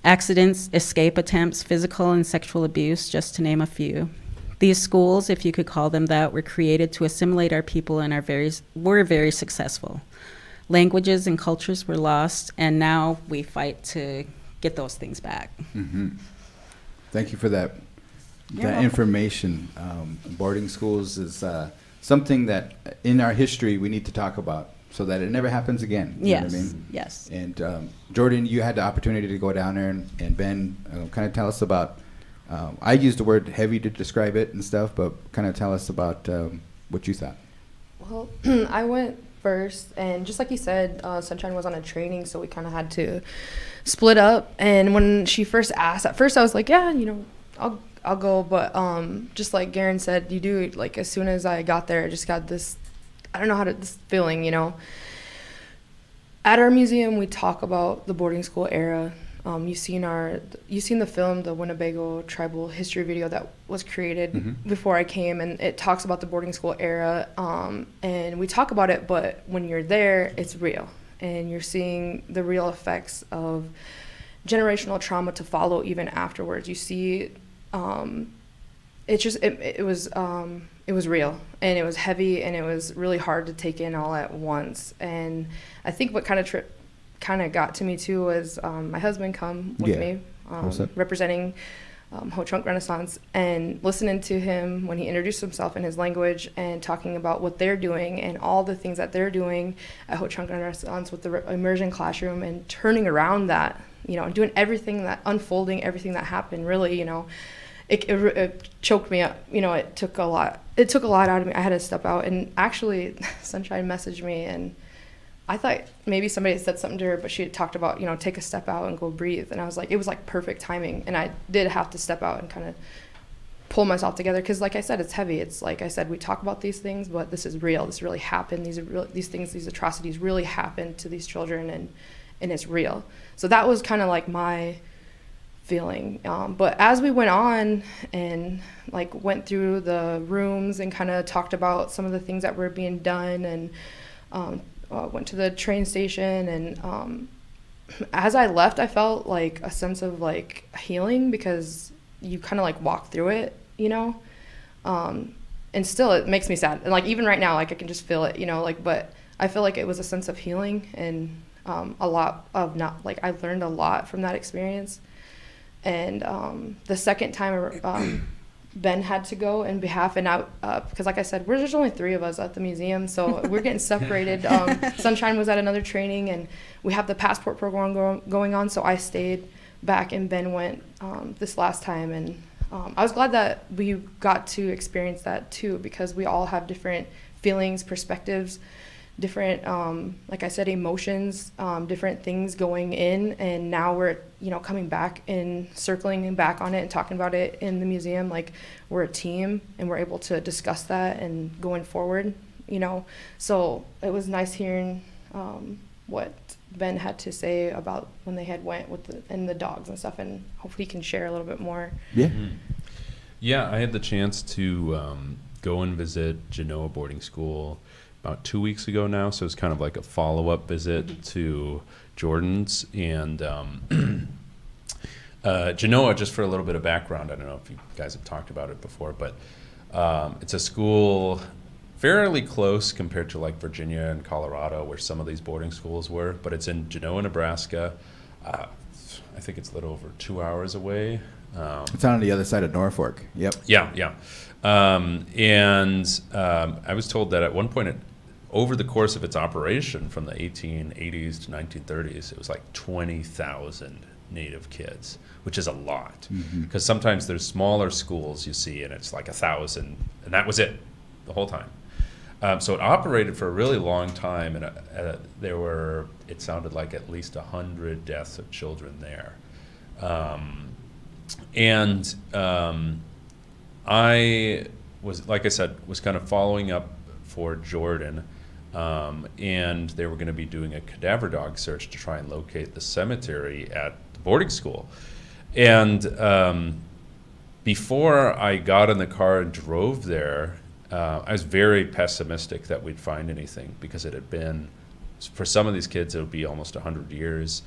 accidents, escape attempts, physical and sexual abuse, just to name a few. These schools, if you could call them that, were created to assimilate our people and were very successful. Languages and cultures were lost, and now we fight to get those things back. Mm-hmm. Thank you for that welcome. Information. Boarding schools is something that in our history we need to talk about so that it never happens again. You know what I mean? Yes. And Jordann, you had the opportunity to go down there, and Ben, kind of tell us about, I used the word heavy to describe it and stuff, but kind of tell us about what you thought. Well, I went first, and just like you said, Sunshine was on a training, so we kind of had to split up. And when she first asked, at first I was like, yeah, I'll go, but just like Garan said, you do, like, as soon as I got there, I just got this, I don't know this feeling, At our museum, we talk about the boarding school era. You've seen the film, the Winnebago tribal history video that was created before I came, and it talks about the boarding school era, and we talk about it, but when you're there, it's real, and you're seeing the real effects of generational trauma to follow even afterwards. You see, it was real, and it was heavy, and it was really hard to take in all at once. And I think what kind of got to me too was my husband come with me, representing Ho-Chunk Renaissance, and listening to him when he introduced himself in his language and talking about what they're doing and all the things that they're doing at Ho-Chunk Renaissance with the immersion classroom, and turning around that, and doing unfolding everything that happened. Really, it choked me up. It took a lot out of me. I had to step out, and actually Sunshine messaged me, and I thought maybe somebody had said something to her, but she had talked about, take a step out and go breathe. And I was like, it was like perfect timing. And I did have to step out and kind of pull myself together. Because like I said, it's heavy. It's like I said, we talk about these things, but this is real. This really happened. These things, these atrocities really happened to these children, and it's real. So that was kind of like my feeling. But as we went on and like went through the rooms and kind of talked about some of the things that were being done, and went to the train station, and as I left, I felt like a sense of like healing, because you kind of like walk through it, and still it makes me sad, and like even right now, like I can just feel it, but I feel like it was a sense of healing, and a lot of I learned a lot from that experience. And the second time Ben had to go in behalf, and because like I said, there's only 3 of us at the museum, so we're getting separated. Sunshine was at another training, and we have the passport program going on, so I stayed back, and Ben went this last time, and I was glad that we got to experience that too, because we all have different feelings, perspectives, different, like I said, emotions, different things going in, and now we're, you know, coming back and circling back on it and talking about it in the museum. Like, we're a team and we're able to discuss that and going forward, you know. So it was nice hearing what Ben had to say about when they had went with the dogs and stuff, and hopefully he can share a little bit more. Yeah. Yeah, I had the chance to go and visit GENOA boarding school about 2 weeks ago now, so it's kind of like a follow-up visit to Jordan's. And GENOA, just for a little bit of background, I don't know if you guys have talked about it before, but it's a school fairly close compared to like Virginia and Colorado, where some of these boarding schools were, but it's in Genoa, Nebraska. I think it's a little over 2 hours away. It's on the other side of Norfolk. Yep. Yeah. I was told that at one point, over the course of its operation from the 1880s to 1930s, it was like 20,000 Native kids, which is a lot. Because sometimes there's smaller schools you see, and it's like 1,000, and that was it the whole time. So it operated for a really long time, and there were, it sounded like at least 100 deaths of children there. I was, like I said, was kind of following up for Jordann, and they were going to be doing a cadaver dog search to try and locate the cemetery at the boarding school. And before I got in the car and drove there, I was very pessimistic that we'd find anything, because it had been, for some of these kids, it would be almost 100 years.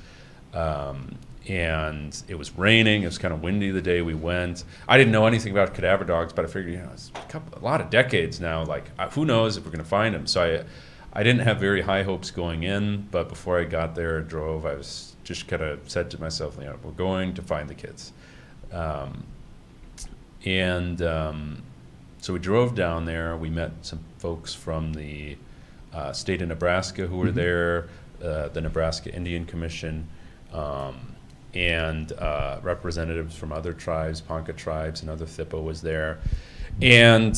And it was raining. It was kind of windy the day we went. I didn't know anything about cadaver dogs, but I figured, you know, it's a lot of decades now. Like, who knows if we're going to find them? So I didn't have very high hopes going in. But before I got there and drove, I was just kind of said to myself, you know, we're going to find the kids. So we drove down there. We met some folks from the state of Nebraska who were there, the Nebraska Indian Commission, and representatives from other tribes, Ponca tribes, and other Thipa was there. And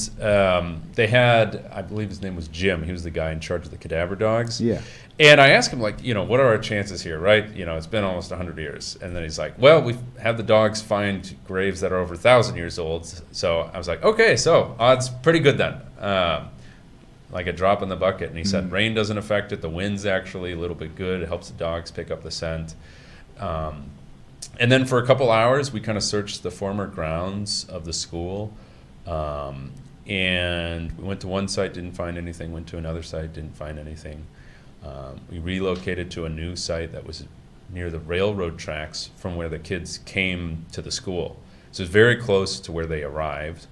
they had, I believe his name was Jim. He was the guy in charge of the cadaver dogs. Yeah. And I asked him, like, you know, what are our chances here, right? You know, it's been almost 100 years. And then he's like, well, we have the dogs find graves that are over 1,000 years old. So I was like, okay, so odds pretty good then. Like a drop in the bucket. And he said rain doesn't affect it. The wind's actually a little bit good. It helps the dogs pick up the scent. And then for a couple hours, we kind of searched the former grounds of the school. And we went to one site, didn't find anything. Went to another site, didn't find anything. We relocated to a new site that was near the railroad tracks from where the kids came to the school. So it's very close to where they arrived.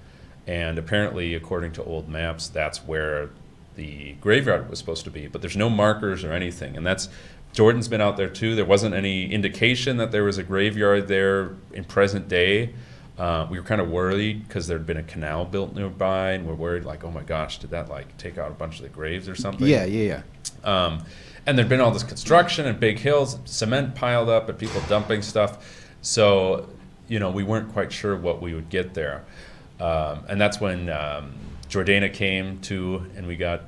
And apparently, according to old maps, that's where the graveyard was supposed to be. But there's no markers or anything. And that's, Jordan's been out there too. There wasn't any indication that there was a graveyard there in present day. We were kind of worried because there'd been a canal built nearby, and we're worried, like, oh my gosh, did that like take out a bunch of the graves or something? Yeah. And there'd been all this construction and big hills, cement piled up, and people dumping stuff. So, you know, we weren't quite sure what we would get there. And that's when Jordana came too, and we got,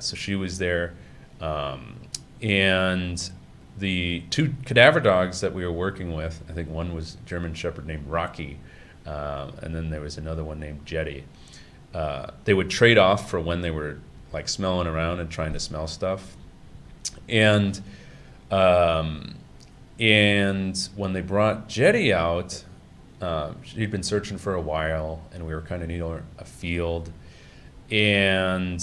so she was there. And the two cadaver dogs that we were working with, I think one was a German Shepherd named Rocky, and then there was another one named Jetty. They would trade off for when they were like smelling around and trying to smell stuff. And when they brought Jetty out, she'd been searching for a while, and we were kind of near a field. And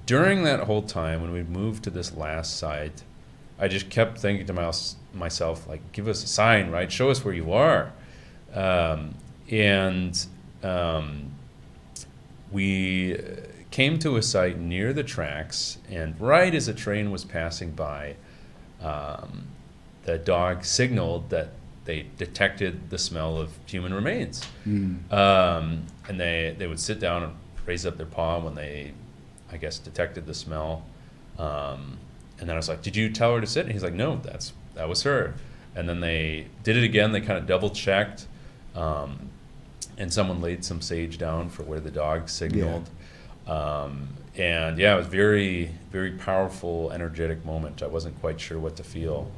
during that whole time, when we moved to this last site, I just kept thinking to myself, like, give us a sign, right? Show us where you are. We came to a site near the tracks, and right as a train was passing by, the dog signaled that they detected the smell of human remains. And they would sit down and raise up their paw when they, I guess, detected the smell. And then I was like, did you tell her to sit? And he's like, no, that was her. And then they did it again. They kind of double checked. and someone laid some sage down for where the dog signaled. And yeah, it was very, very powerful, energetic moment. I wasn't quite sure what to feel.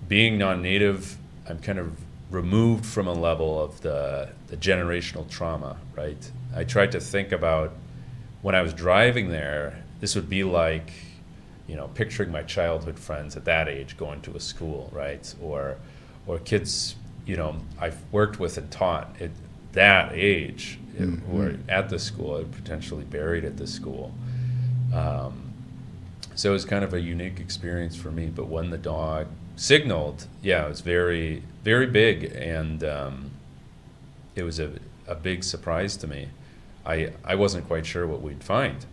Being non-native, I'm kind of removed from a level of the generational trauma, right? I tried to think about when I was driving there, this would be like, picturing my childhood friends at that age going to a school, right? Or kids, I've worked with and taught at that age, who are at the school, potentially buried at the school. So it was kind of a unique experience for me. But when the dog signaled, yeah, it was very, very big, and it was a big surprise to me. I wasn't quite sure what we'd find.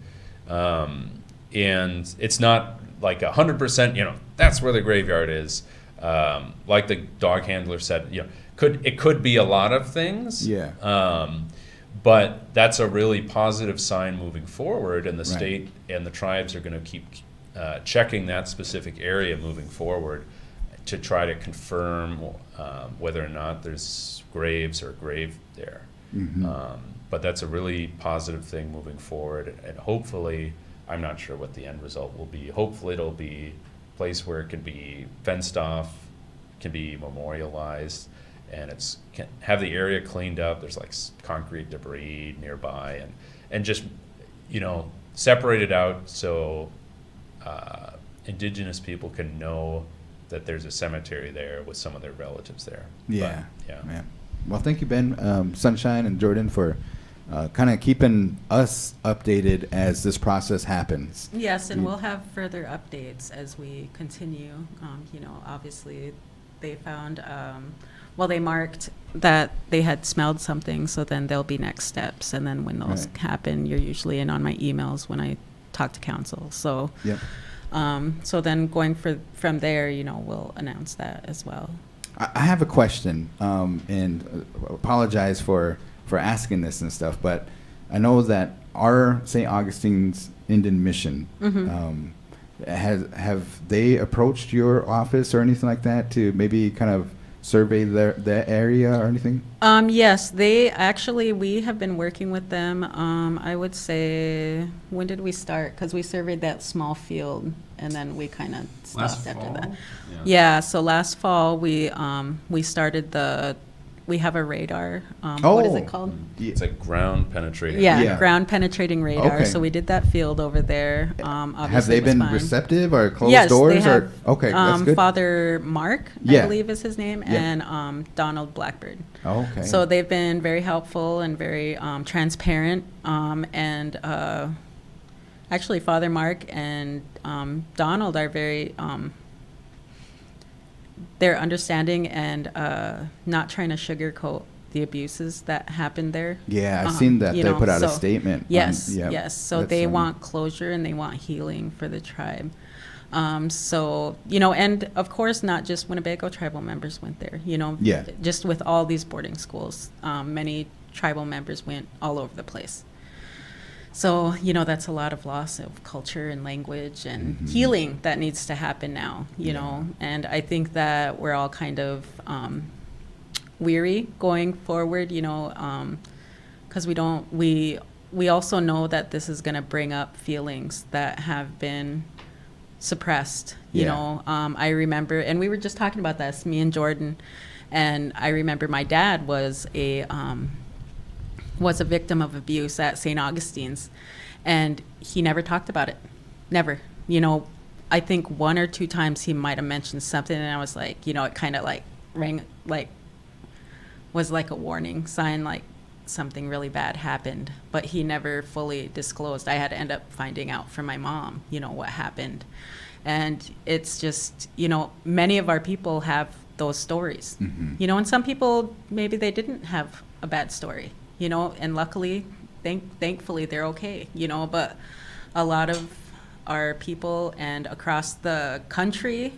And it's not like 100%, that's where the graveyard is. Like the dog handler said, it could be a lot of things. Yeah. But that's a really positive sign moving forward, and the state and the tribes are going to keep checking that specific area moving forward to try to confirm whether or not there's graves or a grave there. But that's a really positive thing moving forward, and hopefully, I'm not sure what the end result will be. Hopefully it'll be a place where it can be fenced off, can be memorialized, and can have the area cleaned up. There's like concrete debris nearby, and just separated out so Indigenous people can know that there's a cemetery there with some of their relatives there. Yeah. But, yeah. Man. Well, thank you, Ben, Sunshine, and Jordann for kind of keeping us updated as this process happens. Yes, and we'll have further updates as we continue. Obviously they found, they marked that they had smelled something, so then there'll be next steps. And then when those happen, you're usually in on my emails when I talk to council. So, so then going from there, we'll announce that as well. I have a question, and apologize for asking this and stuff, but I know that our St. Augustine's Indian Mission, have they approached your office or anything like that to maybe kind of survey the area or anything? Yes, we have been working with them. I would say, when did we start? Because we surveyed that small field, and then we kind of stopped after that. Yeah, so last fall we started we have a radar. What is it called? It's like ground penetrating. Yeah, ground penetrating radar. Okay. So we did that field over there. Obviously have they been receptive or closed doors? Yes, they have. Okay, that's good. Father Mark, I believe is his name, and Donald Blackbird. Oh, okay. So they've been very helpful and very transparent. And actually, Father Mark and Donald are very they're understanding and not trying to sugarcoat the abuses that happened there. Yeah, I've seen that. They put out a statement. Yes, yes. So they want closure and they want healing for the tribe. So, and of course, not just Winnebago tribal members went there, just with all these boarding schools, many tribal members went all over the place. So, that's a lot of loss of culture and language and healing that needs to happen now, you know. And I think that we're all kind of weary going forward, because we also know that this is going to bring up feelings that have been suppressed, you know. I remember, and we were just talking about this, me and Jordann, and I remember my dad was a victim of abuse at St. Augustine's, and he never talked about it. Never. I think one or two times he might have mentioned something, and I was like, it kind of like rang, like was like a warning sign, like something really bad happened, but he never fully disclosed. I had to end up finding out from my mom, what happened. And it's just, many of our people have those stories, and some people, maybe they didn't have a bad story, and luckily, thankfully they're okay, but a lot of our people and across the country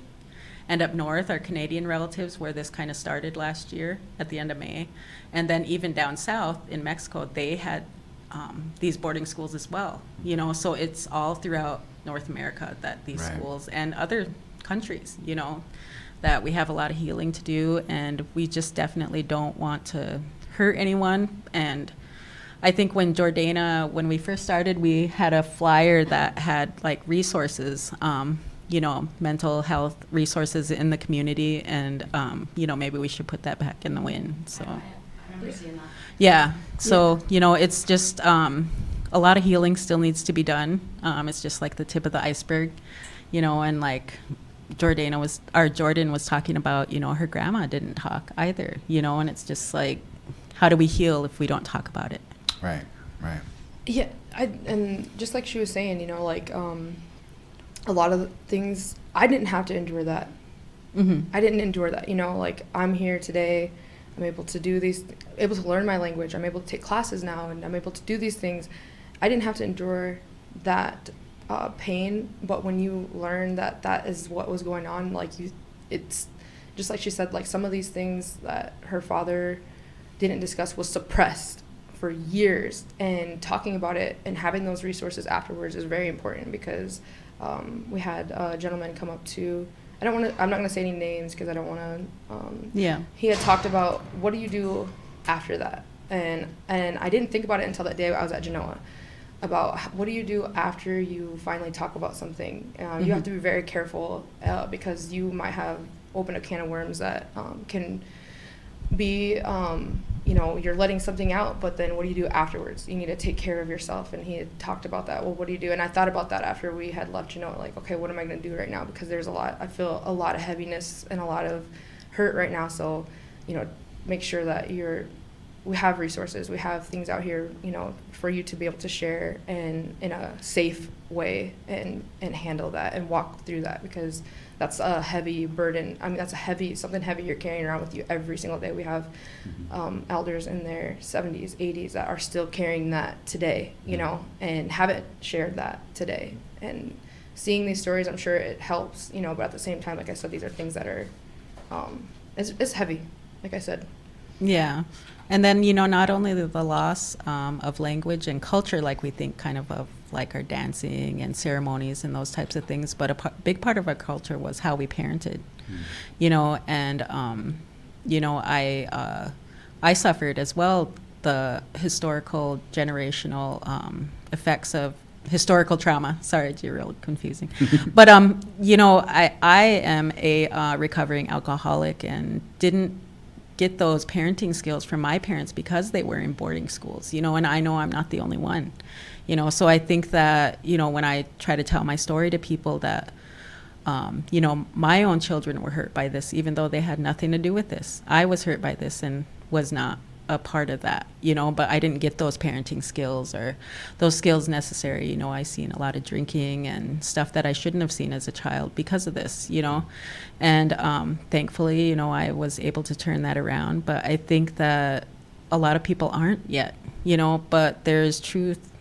and up north, our Canadian relatives, where this kind of started last year at the end of May, and then even down south in Mexico, they had these boarding schools as well, so it's all throughout North America that these schools and other countries, that we have a lot of healing to do, and we just definitely don't want to hurt anyone. And I think when we first started, we had a flyer that had like resources, you know, mental health resources in the community, and you know, maybe we should put that back in the WIN. So I remember seeing that. yeah, so you know, it's just a lot of healing still needs to be done. It's just like the tip of the iceberg, you know. And like Jordann was talking about, you know, her grandma didn't talk either, you know, and it's just like, how do we heal if we don't talk about it? Right. Yeah, and just like she was saying, you know, like a lot of the things, I didn't have to endure that. I didn't endure that, you know, like I'm here today, I'm able to do able to learn my language, I'm able to take classes now, and I'm able to do these things. I didn't have to endure that pain, but when you learn that that is what was going on, like it's just like she said, like some of these things that her father didn't discuss was suppressed for years, and talking about it and having those resources afterwards is very important, because we had a gentleman come up to, I'm not going to say any names because I don't want to, he had talked about, what do you do after that? And I didn't think about it until that day I was at GENOA, about what do you do after you finally talk about something. You have to be very careful because you might have opened a can of worms that can be, you know, you're letting something out, but then what do you do afterwards? You need to take care of yourself. And he had talked about that. Well, what do you do? And I thought about that after we had left, you know, like, okay, what am I going to do right now? Because there's I feel a lot of heaviness and a lot of hurt right now. So, you know, make sure that we have resources, we have things out here, you know, for you to be able to share and in a safe way and handle that and walk through that, because that's a heavy burden. I mean, that's something heavy you're carrying around with you every single day. We have elders in their 70s, 80s that are still carrying that today, you know, and haven't shared that today. And seeing these stories, I'm sure it helps, you know, but at the same time, like I said, these are things that are, it's heavy, like I said. Yeah. And then, you know, not only the loss of language and culture, like we think kind of like our dancing and ceremonies and those types of things, but a big part of our culture was how we parented, you know. And, you know, I suffered as well the historical generational effects of historical trauma. Sorry, it's real confusing. But, you know, I am a recovering alcoholic and didn't get those parenting skills from my parents because they were in boarding schools, you know, and I know I'm not the only one, you know. So I think that, you know, when I try to tell my story to people that, you know, my own children were hurt by this, even though they had nothing to do with this. I was hurt by this and was not a part of that, you know, but I didn't get those parenting skills or those skills necessary. You know, I seen a lot of drinking and stuff that I shouldn't have seen as a child because of this, you know. And thankfully, you know, I was able to turn that around. But I think that a lot of people aren't yet, you know, but there's truth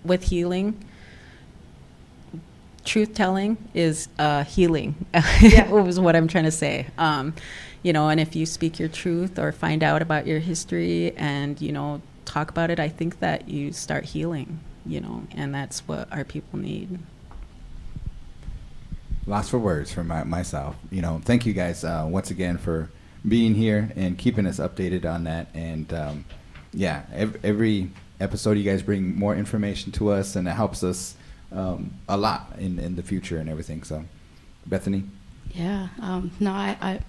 with healing. Truth telling is healing, was what I'm trying to say. You know, and if you speak your truth or find out about your history and, you know, talk about it, I think that you start healing, you know, and that's what our people need. Lost for words for myself. You know, thank you guys once again for being here and keeping us updated on that. And yeah, every episode you guys bring more information to us, and it helps us a lot in the future and everything. So, Bethany? Yeah, no, I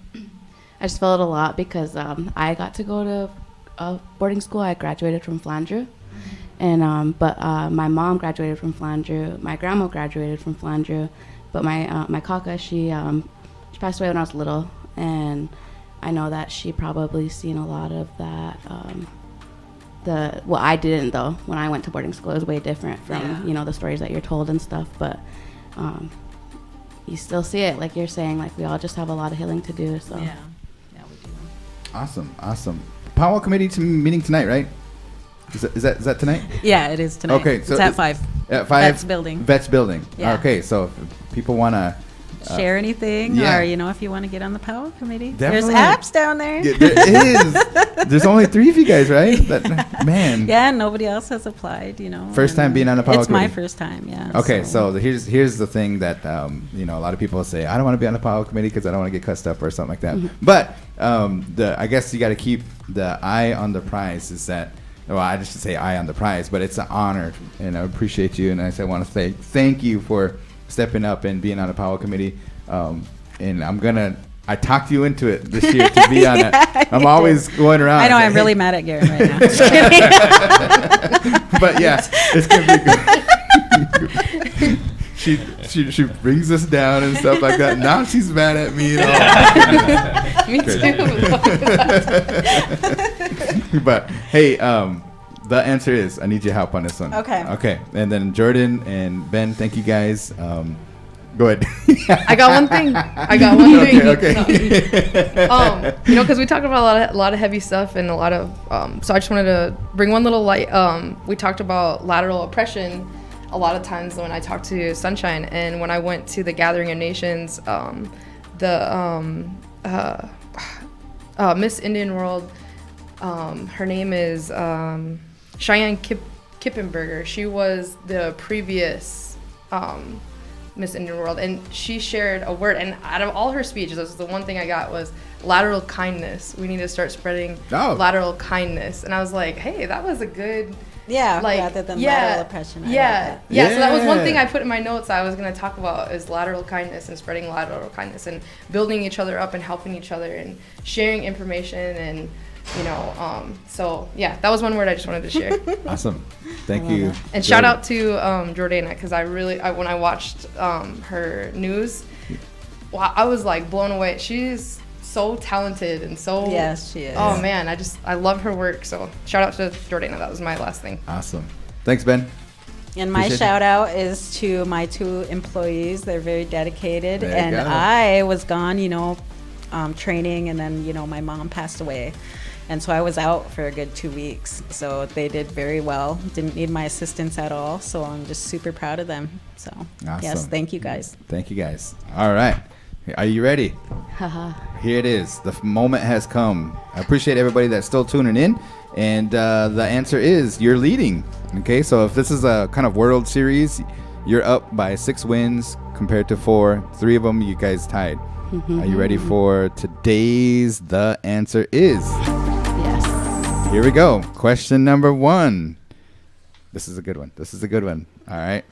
just felt it a lot because I got to go to boarding school. I graduated from Flandre, and but my mom graduated from Flandre. My grandma graduated from Flandre, but my kaka, she passed away when I was little, and I know that she probably seen a lot of that. Well, I didn't though. When I went to boarding school, it was way different from you know, the stories that you're told and stuff. But you still see it, like you're saying. Like we all just have a lot of healing to do. So yeah, we do. Awesome. Powwow committee meeting tonight, right? Is that tonight? Yeah, it is tonight. Okay, so it's at 5. At 5. Vets building. Vets building. Yeah. Okay, so if people want to share anything, yeah. or if you want to get on the Powell committee, Definitely. there's apps down there. Yeah, there is. There's only 3 of you guys, right? Man. Yeah, nobody else has applied. First time being on the Powell It's committee. my first time. Yeah. Okay, so here's the thing that a lot of people say, I don't want to be on the Powell committee because I don't want to get cussed up or something like that. But I guess you got to keep the eye on the prize. Is that? Well, I just should say eye on the prize, but it's an honor, and I appreciate you. And I want to say thank you for stepping up and being on the Powell committee. And I talked you into it this year to be on it. I'm always going around. I know I'm really mad at Garan right now. But yeah, it's gonna be good. She brings us down and stuff like that. Now she's mad at me and all. Me too. But hey, the answer is I need your help on this one. Okay. And then Jordan and Ben, thank you guys. Go ahead. I got one thing. Okay. Okay. Because we talked about a lot of heavy stuff and a lot of. So I just wanted to bring one little light. We talked about lateral oppression a lot of times when I talked to Sunshine, and when I went to the Gathering of Nations, Miss Indian World. Her name is Cheyenne Kippenberger. She was the previous. Miss Indian World, and she shared a word, and out of all her speeches, this was the one thing I got was lateral kindness. We need to start spreading lateral kindness. And I was like, hey, that was a good rather than lateral oppression. So that was one thing I put in my notes I was going to talk about is lateral kindness and spreading lateral kindness and building each other up and helping each other and sharing information and so yeah, that was one word I just wanted to share. Awesome. Thank you. And shout out to Jordana, because when I watched her news, I was like blown away. She's so talented and so. Yes, she is. Oh man, I love her work. So shout out to Jordana. That was my last thing. Awesome. Thanks, Ben. And my shout out is to my 2 employees. They're very dedicated. There you go. I was gone, training, and then, my mom passed away. And so I was out for a good 2 weeks. So they did very well. Didn't need my assistance at all. So I'm just super proud of them. So awesome. Yes, thank you guys. Thank you guys. All right. Are you ready? Here it is. The moment has come. I appreciate everybody that's still tuning in. And the answer is you're leading. Okay, so if this is a kind of World Series, you're up by 6 wins compared to 4. 3 of them, you guys tied. Are you ready for today's The Answer Is? Yes. Here we go. Question number 1. This is a good one. All right.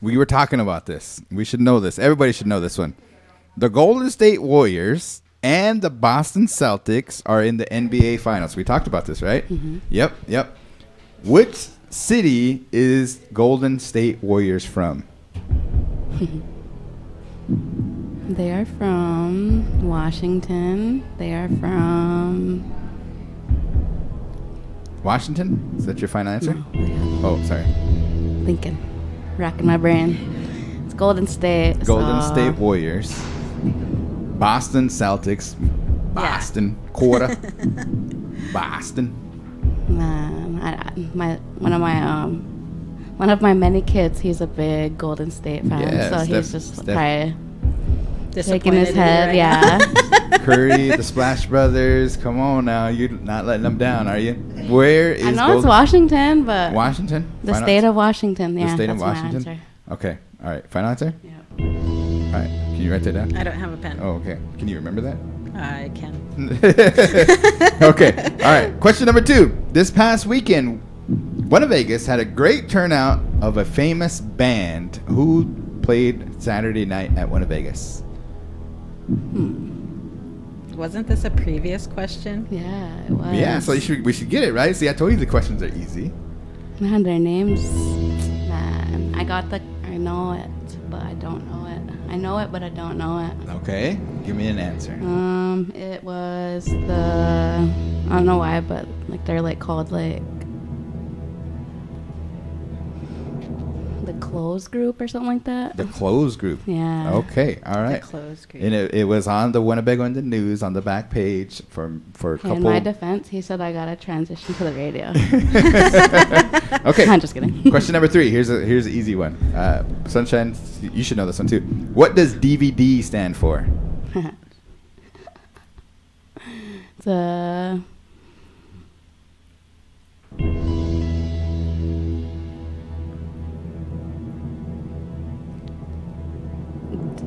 We were talking about this. We should know this. Everybody should know this one. The Golden State Warriors and the Boston Celtics are in the NBA Finals. We talked about this, right? Yep. Which city is Golden State Warriors from? They are from Washington. They are from Washington? Is that your final answer? No, oh, sorry. Lincoln. Racking my brain. It's Golden State. Golden State Warriors. Boston Celtics. Boston. Quarter. Boston. One of my many kids, he's a big Golden State fan, so he's just probably shaking his head. Yeah. Curry, the Splash Brothers. Come on now, you're not letting them down, are you? Where is? I know it's Washington, but Washington. The state of Washington. Yeah, the state of that's Washington. my answer. Okay. All right. Final answer. Yeah. All right. Can you write that down? I don't have a pen. Oh, okay. Can you remember that? I can. Okay. All right. Question number 2. This past weekend, Winnebago had a great turnout of a famous band. Who played Saturday night at Winnebago? Wasn't this a previous question? Yeah, it was. Yeah, so we should get it, right? See, I told you the questions are easy. Man, their names. Man, I know it, but I don't know it. I know it, but I don't know it. Okay, give me an answer. It was the, I don't know why, but like they're like called like the clothes group or something like that. The clothes group. Yeah. Okay. All right. The clothes group. And it was on the Winnebago Indian news on the back page for a couple. In my defense, he said I got to transition to the radio. Okay. I'm just kidding. Question number 3. Here's an easy one. Sunshine, you should know this one too. What does DVD stand for?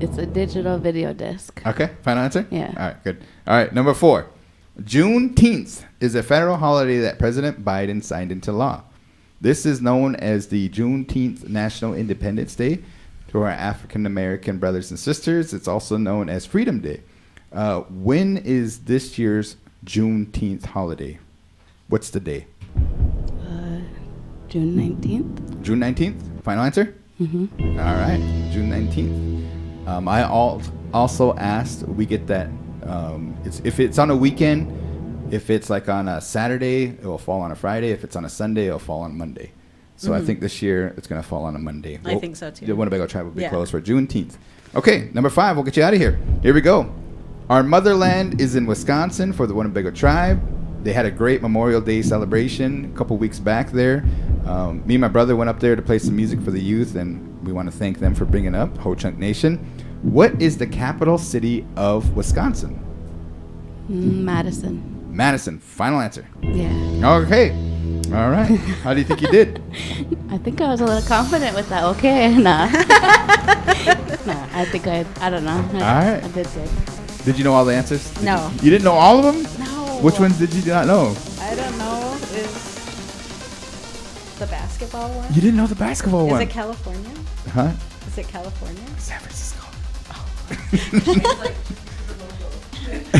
It's a digital video disc. Okay, final answer? Yeah. All right, good. All right, number 4. Juneteenth is a federal holiday that President Biden signed into law. This is known as the Juneteenth National Independence Day. To our African American brothers and sisters, it's also known as Freedom Day. When is this year's Juneteenth holiday? What's the day? June 19th. June 19th? Final answer? Mm-hmm. All right, June 19th. I also asked, we get that, if it's on a weekend, if it's like on a Saturday, it will fall on a Friday. If it's on a Sunday, it'll fall on Monday. So I think this year it's going to fall on a Monday. I think so too. The Winnebago tribe will be closed for Juneteenth. Okay, number 5, we'll get you out of here. Here we go. Our motherland is in Wisconsin for the Winnebago tribe. They had a great Memorial Day celebration a couple weeks back there. Me and my brother went up there to play some music for the youth, and we want to thank them for bringing up Ho Chunk Nation. What is the capital city of Wisconsin? Madison. Madison. Final answer. Yeah. Okay. All right. How do you think you did? I think I was a little confident with that. Okay. Nah. I don't know. All right. I did good. Did you know all the answers? No. You didn't know all of them? No. Which ones did you not know? I don't know. Is the basketball one? You didn't know the basketball one. Is it California? Huh? Is it California? San Francisco.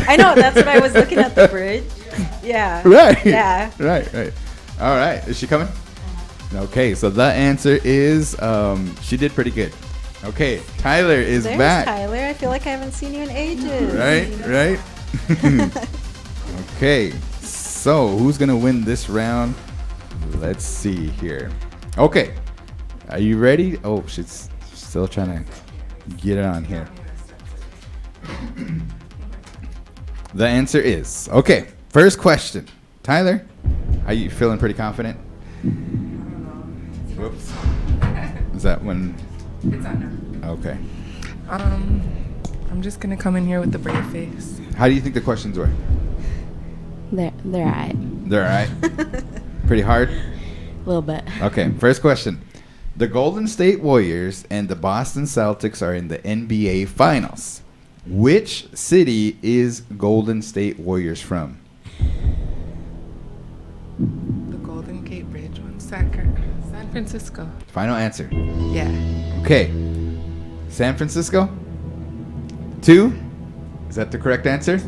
I know. That's what I was looking at, the bridge. Yeah. Right. Yeah. Right. All right. Is she coming? Okay. So the answer is she did pretty good. Okay. Tyler is There's back. Tyler. I feel like I haven't seen you in ages. Right. Okay. So who's going to win this round? Let's see here. Okay. Are you ready? Oh, she's still trying to get it on here. The answer is, okay, first question. Tyler, are you feeling pretty confident? Whoops. Is that when? It's on now. Okay. I'm just going to come in here with the brave face. How do you think the questions were? They're all right. They're all right? Pretty hard? A little bit. Okay, first question. The Golden State Warriors and the Boston Celtics are in the NBA Finals. Which city is Golden State Warriors from? The Golden Gate Bridge one. San Francisco. Final answer. Yeah. Okay. San Francisco? 2? Is that the correct answer?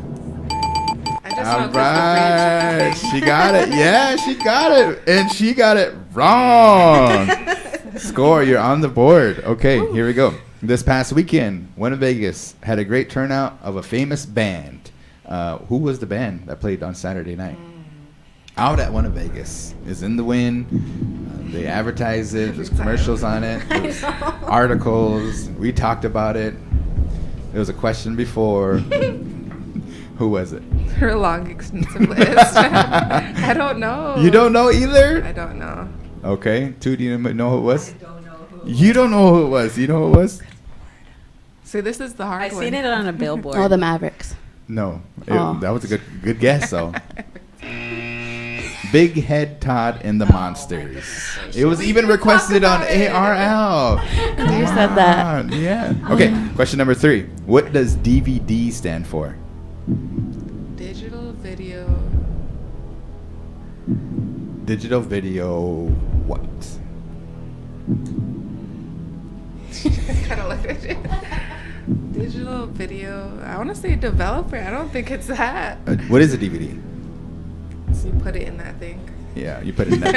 All right. She got it. Yeah, she got it. And she got it wrong. Score, you're on the board. Okay, here we go. This past weekend, Winnebago had a great turnout of a famous band. Who was the band that played on Saturday night? Out at Winnebago. Is in the wind. They advertised it. There's commercials on it. There's articles. We talked about it. There was a question before. Who was it? Her long, extensive list. I don't know. You don't know either? I don't know. Okay. 2, do you know who it was? I don't know who. You don't know who it was. You know who it was? See, this is the hard I one. seen it on a billboard. Oh, the Mavericks. No. That was a good guess, though. Big Head Todd and the Monsters. It was even requested on ARL. You said that. Yeah. Okay, question number 3. What does DVD stand for? Digital video. Digital video what? Kind of looked at it. Digital video. I want to say developer. I don't think it's that. What is a DVD? So you put it in that thing. Yeah, you put it in that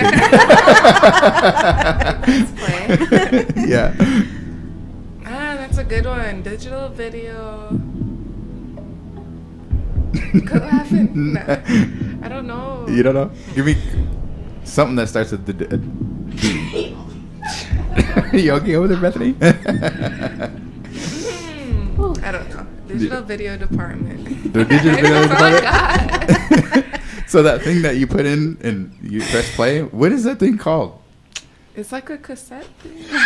thing. Yeah. That's a good one. Digital video. Quit laughing. Nah, I don't know. You don't know? Give me something that starts with the D. You okay over there, Bethany? I don't know. Digital video department. The digital video That's all I department? got. So that thing that you put in and you press play, what is that thing called? It's like a cassette thing. I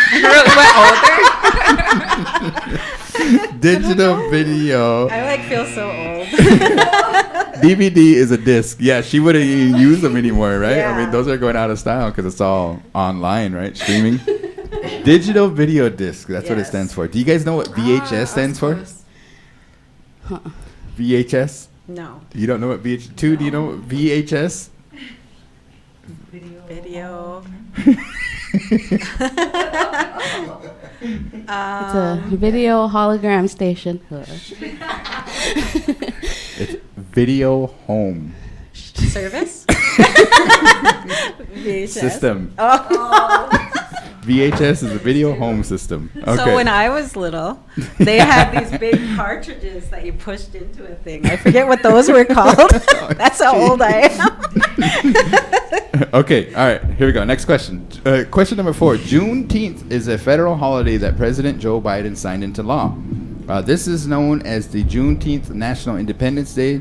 really went older. Digital video. I like feel so old. DVD is a disc. Yeah, she wouldn't even use them anymore, right? Yeah. I mean, those are going out of style because it's all online, right? Streaming. Digital video disc. That's what it stands for. Do you guys know what VHS stands for? VHS? No. You don't know what VHS? Do you know what VHS? Video. It's a video hologram station. It's video home Service? VHS. system. Oh. VHS is a video home system. Okay. So when I was little, they had these big cartridges that you pushed into a thing. I forget what those were called. That's how old I am. Okay, all right, here we go. Next question. Question number 4. Juneteenth is a federal holiday that President Joe Biden signed into law. This is known as the Juneteenth National Independence Day.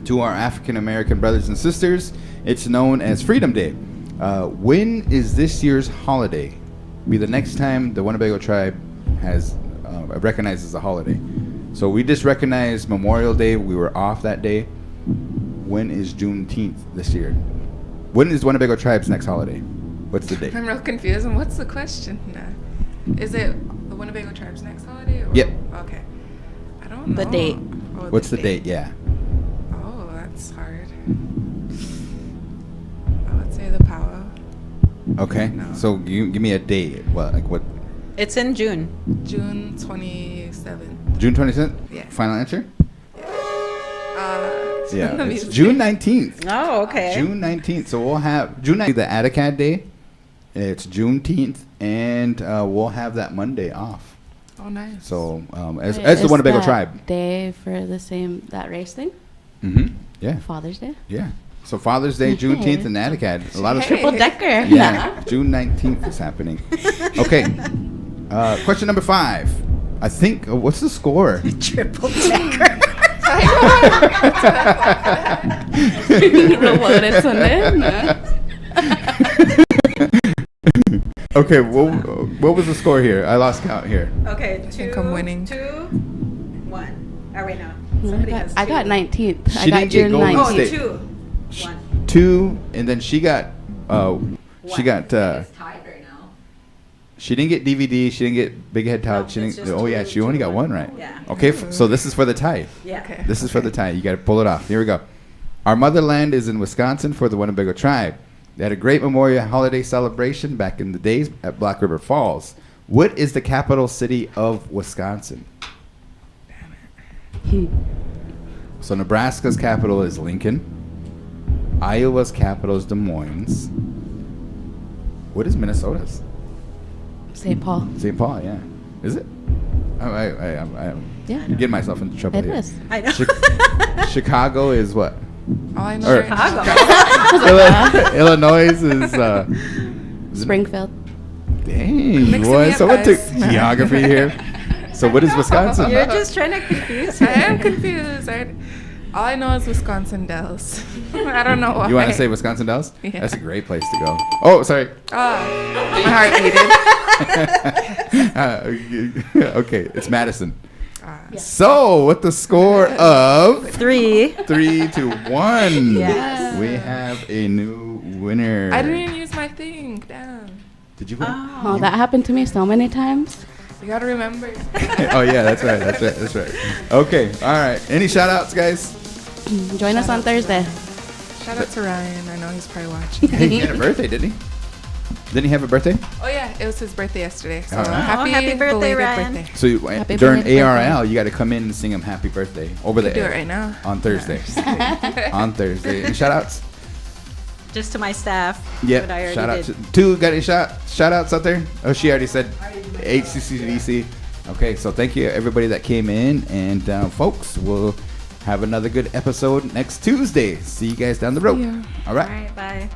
To our African American brothers and sisters, it's known as Freedom Day. When is this year's holiday? Be the next time the Winnebago tribe has recognizes a holiday. So we just recognized Memorial Day. We were off that day. When is Juneteenth this year? When is Winnebago tribe's next holiday? What's the date? I'm real confused. And what's the question? Is it the Winnebago tribe's next holiday? Or? Yep. Okay. I don't know. The date. Oh, What's the date? Yeah. Oh, that's hard. I would say the powwow. Okay. So you give me a date. What? Like what? It's in June. June 27th. June 27th? Yeah. Final answer? Let Yeah. me It's see. June 19th. Oh, okay. June 19th. So we'll have June 19th, the Atacad Day. It's Juneteenth, and we'll have that Monday off. Oh, nice. So Wait, as the is Winnebago that tribe. Day for that race thing? Mm-hmm. Yeah. Father's Day? Yeah. So Father's Day, Juneteenth, and Atacad. A lot of Triple decker. Yeah. June 19th is happening. Okay. Question number 5. I think. What's the score? Triple decker. Reloaded Sunday. Okay. What was the score here? I lost count here. Okay, I think I'm winning. 2, 1. Oh, wait, no. Somebody has I got 19th. She I got didn't get June Golden 19th. State. 2, 1. 2, and then she got. She got. It's tied right now. She didn't get DVD. She didn't get Big Head Todd. No, She it's didn't. just Oh yeah, two, she only got 2, 1 right. Yeah. Okay, so this is for the tie. Yeah. Okay. This is for the tie. You got to pull it off. Here we go. Our motherland is in Wisconsin for the Winnebago tribe. They had a great memorial holiday celebration back in the days at Black River Falls. What is the capital city of Wisconsin? So Nebraska's capital is Lincoln. Iowa's capital is Des Moines. What is Minnesota's? St. Paul. St. Paul, yeah. Is it? I'm Yeah. getting myself into trouble It here. is. I know. Chicago is what? All I know Or- right now. Illinois is Springfield. Dang, Mixing boy. me up, Someone took guys. geography here. So what is Wisconsin? You're just trying to confuse I me. am confused. All I know is Wisconsin Dells. I don't know why. You want to say Wisconsin Dells? Yeah. That's a great place to go. Oh, sorry. My heart beating. Okay, it's Madison. So, with the score of 3 to 1, Yes. we have a new winner. I didn't even use my thing. Damn. Did you win? Oh, that happened to me so many times. You gotta remember. Oh yeah, that's right. Okay, all right. Any shout outs, guys? Join us on Thursday. Shout out to Ryan. I know he's probably watching. Hey, he had a birthday, didn't he? Didn't he have a birthday? Oh yeah, it was his birthday yesterday. So All right. happy, happy birthday, belated Ryan. birthday. So Happy during belated ARL, you got to come in and sing him happy birthday over the Do air it right now. on Thursday. On Thursday. Any shout outs? Just to my staff. Yeah. But I already Shout out did. to two. Got any shout outs out there? Oh, she already said HCCDC. Okay, so thank you everybody that came in, and folks, we'll have another good episode next Tuesday. See you guys down the road. Yeah. All right. All right, bye.